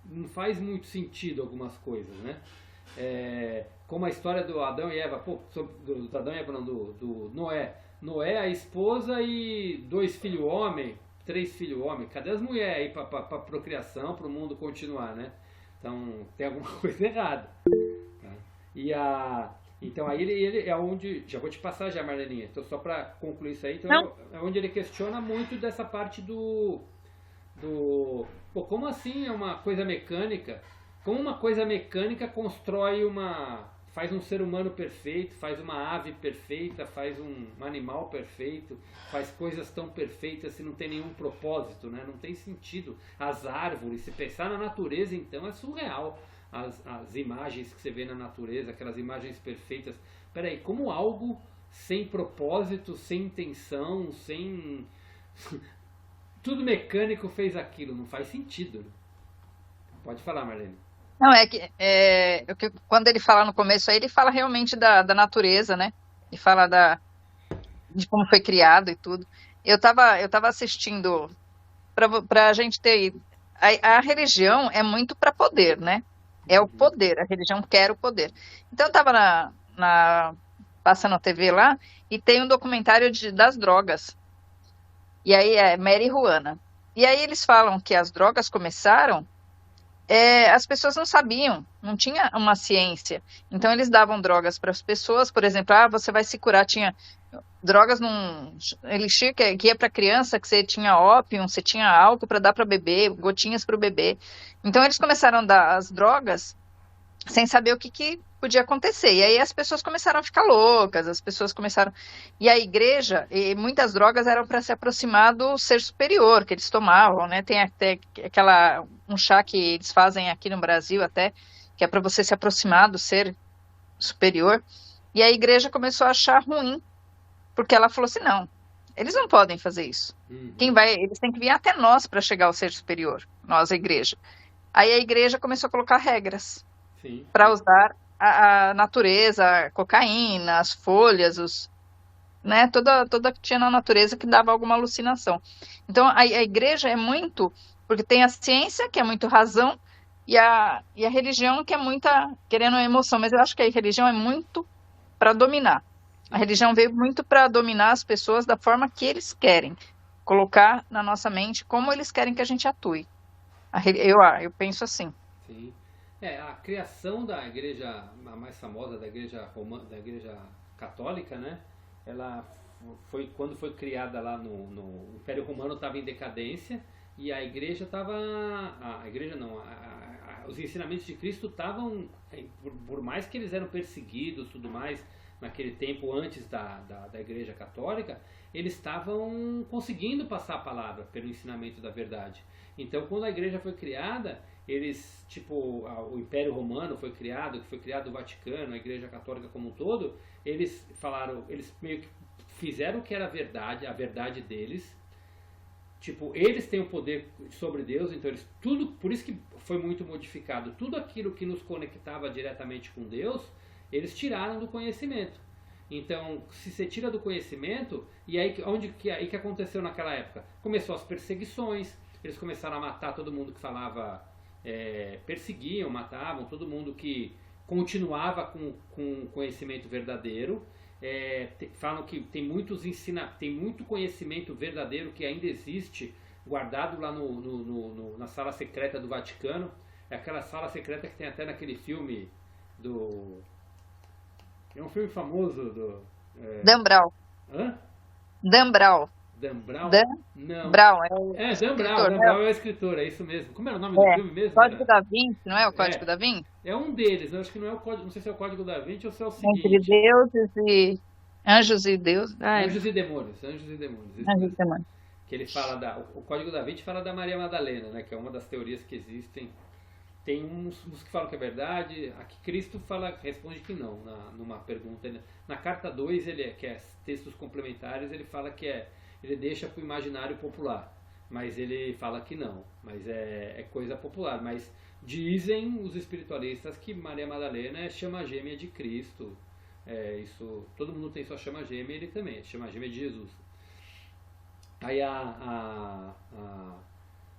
não faz muito sentido algumas coisas, né? Como a história do Adão e Eva, do Adão e Eva não, do Noé. Noé, a esposa e 2 filhos homem, 3 filhos homem, cadê as mulheres aí para procriação, para o mundo continuar, né? Então, tem alguma coisa errada. Tá? Então aí ele é onde, já vou te passar já, Marleninha, então só para concluir isso aí, então é onde ele questiona muito dessa parte como assim é uma coisa mecânica? Como uma coisa mecânica faz um ser humano perfeito, faz uma ave perfeita, faz um animal perfeito, faz coisas tão perfeitas se não tem nenhum propósito, né? Não tem sentido. As árvores, se pensar na natureza, então é surreal. As imagens que você vê na natureza, aquelas imagens perfeitas. Peraí, como algo sem propósito, sem intenção, sem... tudo mecânico fez aquilo? Não faz sentido. Pode falar, Marlene. Não, quando ele fala no começo aí, ele fala realmente da natureza, né? Ele fala de como foi criado e tudo. Eu tava assistindo, para a gente ter... A religião é muito para poder, né? É o poder, a religião quer o poder. Então eu estava passa na TV lá, e tem um documentário das drogas. E aí é marihuana. E aí eles falam que as drogas começaram, as pessoas não sabiam, não tinha uma ciência. Então eles davam drogas para as pessoas, por exemplo, você vai se curar, tinha drogas num elixir que ia para criança, que você tinha ópio, você tinha álcool para dar para bebê, gotinhas para o bebê. Então eles começaram a dar as drogas sem saber o que podia acontecer. E aí as pessoas começaram a ficar loucas, as pessoas começaram... E a igreja, e muitas drogas eram para se aproximar do ser superior que eles tomavam, né? Tem até um chá que eles fazem aqui no Brasil até, que é para você se aproximar do ser superior. E a igreja começou a achar ruim, porque ela falou assim, não, eles não podem fazer isso. Eles têm que vir até nós para chegar ao ser superior, nós, a igreja. Aí a igreja começou a colocar regras para usar a natureza, a cocaína, as folhas, né, toda que tinha na natureza que dava alguma alucinação. Então a igreja é muito, porque tem a ciência, que é muito razão, e a religião, que é muita querendo emoção, mas eu acho que a religião é muito para dominar. A religião veio muito para dominar as pessoas da forma que eles querem, colocar na nossa mente como eles querem que a gente atue. Eu penso assim. Sim. A criação da igreja, a mais famosa da igreja católica, né? Ela foi quando foi criada lá no Império Romano, estava em decadência, e a igreja estava, os ensinamentos de Cristo estavam, por mais que eles eram perseguidos, tudo mais, naquele tempo antes da igreja católica, eles estavam conseguindo passar a palavra pelo ensinamento da verdade. Então, quando a igreja foi criada, eles, o Império Romano foi criado, que foi criado o Vaticano, a Igreja Católica como um todo, eles meio que fizeram o que era a verdade deles. Eles têm o poder sobre Deus, então por isso que foi muito modificado. Tudo aquilo que nos conectava diretamente com Deus, eles tiraram do conhecimento. Então, se você tira do conhecimento, e aí que aconteceu naquela época? Começou as perseguições, eles começaram a matar todo mundo que falava, perseguiam, matavam todo mundo que continuava com conhecimento verdadeiro. Falam que tem muito conhecimento verdadeiro que ainda existe, guardado lá na sala secreta do Vaticano. É aquela sala secreta que tem até naquele filme é um filme famoso do... Dan Brown. Hã? Dan Brown. Dan Brown? Não. Brown Dan Brown é o escritor, é isso mesmo. Como era o nome do filme mesmo? Código da Vinci, não é o Código da Vinci? É um deles, eu acho que não é o código, não sei se é o Código da Vinci ou se é o seguinte. Entre deuses e... Anjos e Deus. Anjos e demônios. Que ele fala o Código da Vinci fala da Maria Madalena, né, que é uma das teorias que existem. Tem uns que falam que é verdade, aqui Cristo responde que não, numa pergunta. Na carta 2, que é textos complementares, ele fala que ele deixa para o imaginário popular, mas ele fala que não, mas é coisa popular. Mas dizem os espiritualistas que Maria Madalena é chama gêmea de Cristo. Isso, todo mundo tem sua chama gêmea, ele também, chama gêmea de Jesus. Aí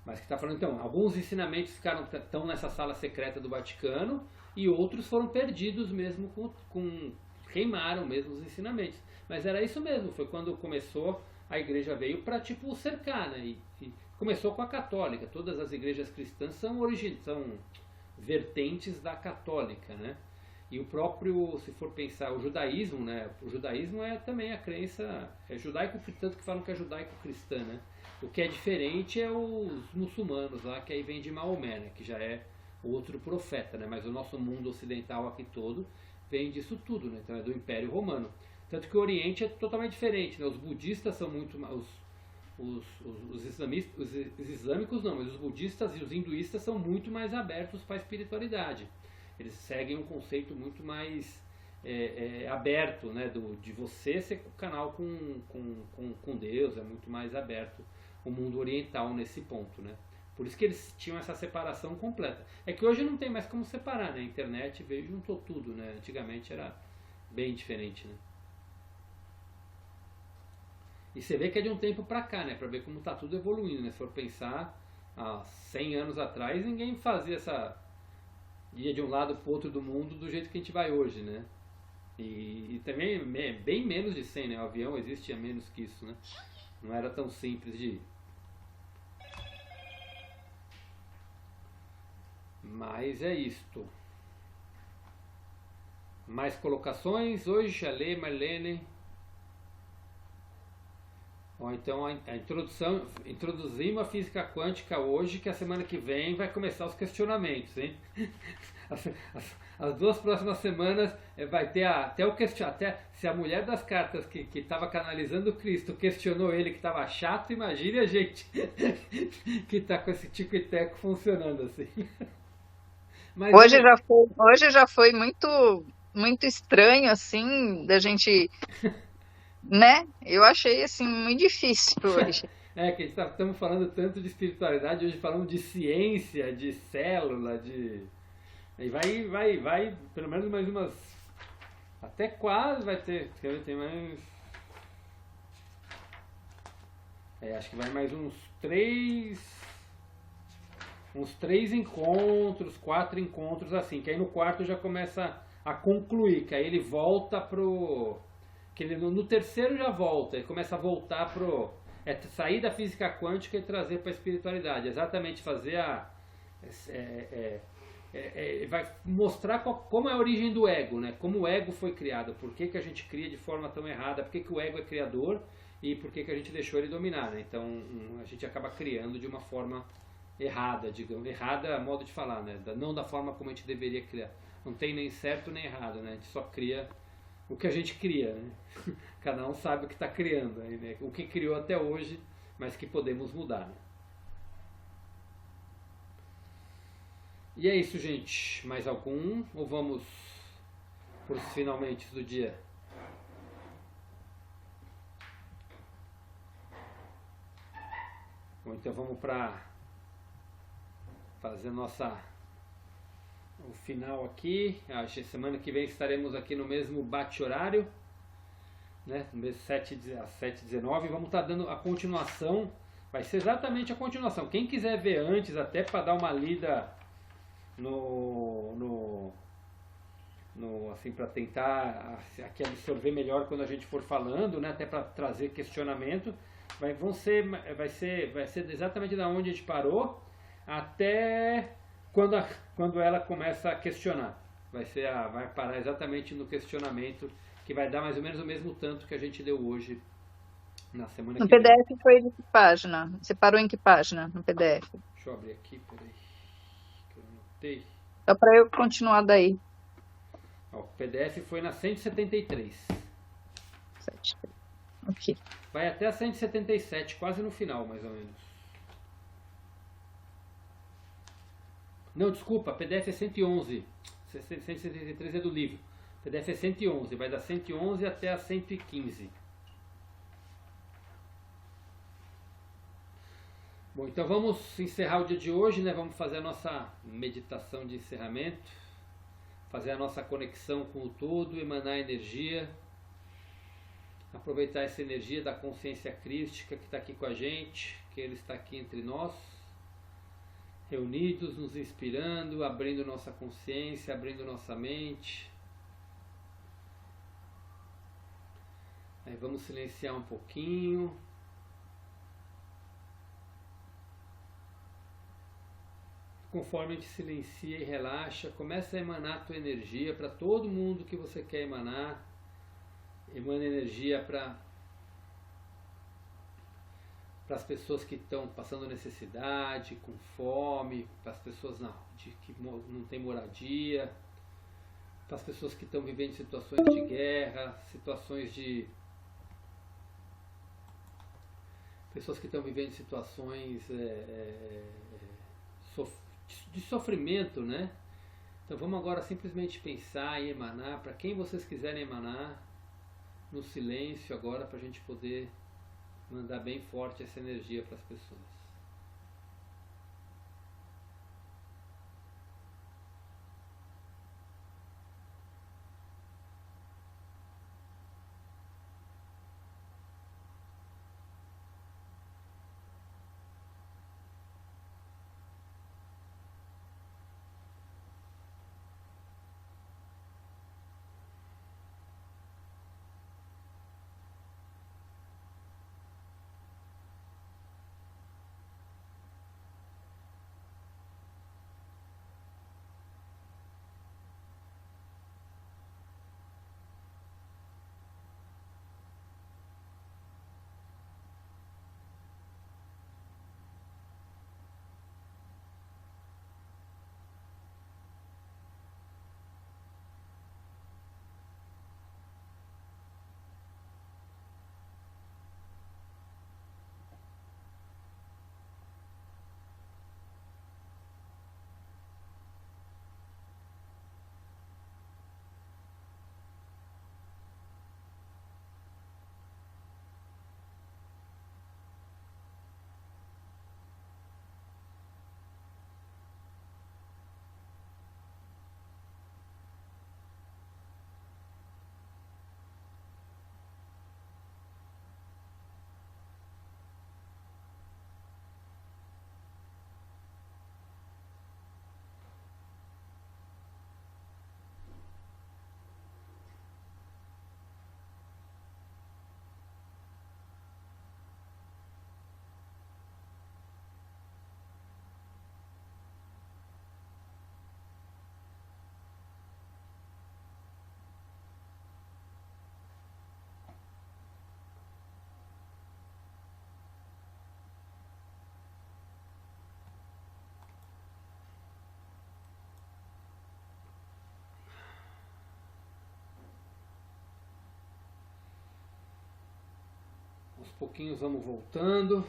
mas que está falando, então, alguns ensinamentos estão nessa sala secreta do Vaticano e outros foram perdidos mesmo, queimaram mesmo os ensinamentos. Mas era isso mesmo, foi quando começou, a igreja veio para cercar, né? E começou com a católica, todas as igrejas cristãs são vertentes da católica, né? E o próprio, se for pensar, o judaísmo, né? O judaísmo é também a crença, judaico, tanto que falam que é judaico-cristã, né? O que é diferente é os muçulmanos lá, que aí vem de Maomé, né? Que já é outro profeta, né? Mas o nosso mundo ocidental aqui todo vem disso tudo, né? Então é do Império Romano. Tanto que o Oriente é totalmente diferente, né? Os budistas são muito mais... Os islâmicos não, mas os budistas e os hinduístas são muito mais abertos para a espiritualidade. Eles seguem um conceito muito mais aberto, né? De você ser o canal com Deus, é muito mais aberto o mundo oriental nesse ponto, né? Por isso que eles tinham essa separação completa. É que hoje não tem mais como separar, né? A internet veio e juntou tudo, né? Antigamente era bem diferente, né? E você vê que é de um tempo pra cá, né? Pra ver como tá tudo evoluindo, né? Se for pensar, há 100 anos atrás, ninguém fazia ia de um lado pro outro do mundo do jeito que a gente vai hoje, né? E também bem menos de 100, né? O avião existe a menos que isso, né? Não era tão simples de ir. Mas é isto. Mais colocações hoje, Ale, Marlene. Ou então a introdução, introduzimos a física quântica hoje, que a semana que vem vai começar os questionamentos, hein? As 2 próximas semanas vai ter até o até se a mulher das cartas que estava canalizando o Cristo questionou ele que estava chato, imagine a gente que está com esse tico e teco funcionando assim. Mas Hoje já foi muito estranho, assim, da gente, né? Eu achei, assim, muito difícil hoje. que a gente estamos falando tanto de espiritualidade, hoje falamos de ciência, de célula, de... E vai, pelo menos mais umas... Até quase vai ter, quer ver, tem mais... acho que vai mais uns 3 encontros, 4 encontros assim, que aí no quarto já começa a concluir, que aí ele volta pro... que ele no terceiro já volta, ele começa a voltar pro... sair da física quântica e trazer para a espiritualidade, exatamente fazer a... vai mostrar como é a origem do ego, né? Como o ego foi criado, por que a gente cria de forma tão errada, por que o ego é criador e por que a gente deixou ele dominar, né? Então a gente acaba criando de uma forma errada, digamos, errada modo de falar, né? Não da forma como a gente deveria criar. Não tem nem certo nem errado, né? A gente só cria o que a gente cria, né? Cada um sabe o que está criando, né? O que criou até hoje, mas que podemos mudar, né? E é isso, gente. Mais algum? Ou vamos para os finalmente do dia? Bom, então vamos para fazer o final aqui. A semana que vem estaremos aqui no mesmo bate-horário, né? No mesmo às 7h19. Vamos estar dando a continuação. Vai ser exatamente a continuação. Quem quiser ver antes, até para dar uma lida assim, para tentar aqui absorver melhor quando a gente for falando, né? Até para trazer questionamento, vai ser exatamente da onde a gente parou até quando ela começa a questionar. Vai parar exatamente no questionamento, que vai dar mais ou menos o mesmo tanto que a gente deu hoje na semana No que vem. PDF foi de que página? Você parou em que página no PDF? Deixa eu abrir aqui, peraí, que eu anotei. Só para eu continuar daí. Ó, o PDF foi na 173. Ok. Vai até a 177, quase no final, mais ou menos. Não, desculpa, PDF é 111. 173 é do livro. PDF é 111, vai da 111 até a 115. Bom, então vamos encerrar o dia de hoje, né? Vamos fazer a nossa meditação de encerramento, fazer a nossa conexão com o todo, emanar energia, aproveitar essa energia da consciência crística que está aqui com a gente, que ele está aqui entre nós, reunidos, nos inspirando, abrindo nossa consciência, abrindo nossa mente. Aí vamos silenciar um pouquinho. Conforme a gente silencia e relaxa, começa a emanar a tua energia para todo mundo que você quer emanar. Emana energia para as pessoas que estão passando necessidade, com fome, para as pessoas que não têm moradia, para as pessoas que estão vivendo situações de guerra, pessoas que estão vivendo situações de sofrimento, né? Então vamos agora simplesmente pensar e emanar para quem vocês quiserem emanar, no silêncio agora, para a gente poder mandar bem forte essa energia para as pessoas. pouquinhos vamos voltando.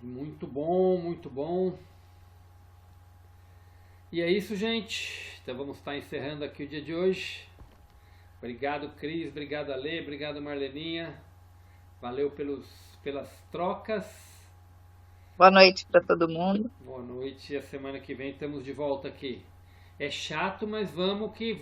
Muito bom, muito bom. E é isso, gente. Então vamos estar encerrando aqui o dia de hoje. Obrigado, Cris. Obrigado, Ale. Obrigado, Marleninha. Valeu pelas trocas. Boa noite para todo mundo. Boa noite. E a semana que vem estamos de volta aqui. É chato, mas vamos que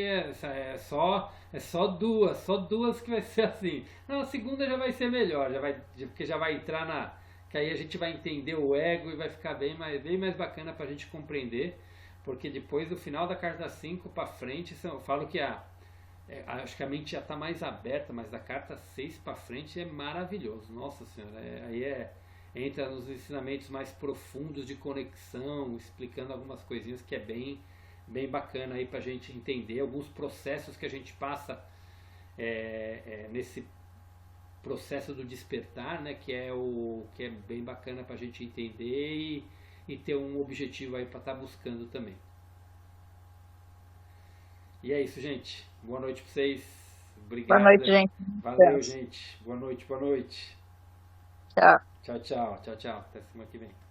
é só duas que vai ser assim. Não, a segunda já vai ser melhor, porque já vai entrar que aí a gente vai entender o ego e vai ficar bem mais bacana para a gente compreender, porque depois do final da carta 5 para frente, eu falo que acho que a mente já está mais aberta, mas da carta 6 para frente é maravilhoso. Nossa Senhora, entra nos ensinamentos mais profundos de conexão, explicando algumas coisinhas que é bem bacana aí para a gente entender alguns processos que a gente passa nesse processo do despertar, né, que é bem bacana para a gente entender e ter um objetivo aí para estar buscando também. E é isso, gente. Boa noite para vocês. Obrigado. Boa noite, gente. Valeu, gente. Boa noite. Tchau. Tchau. Até semana que vem.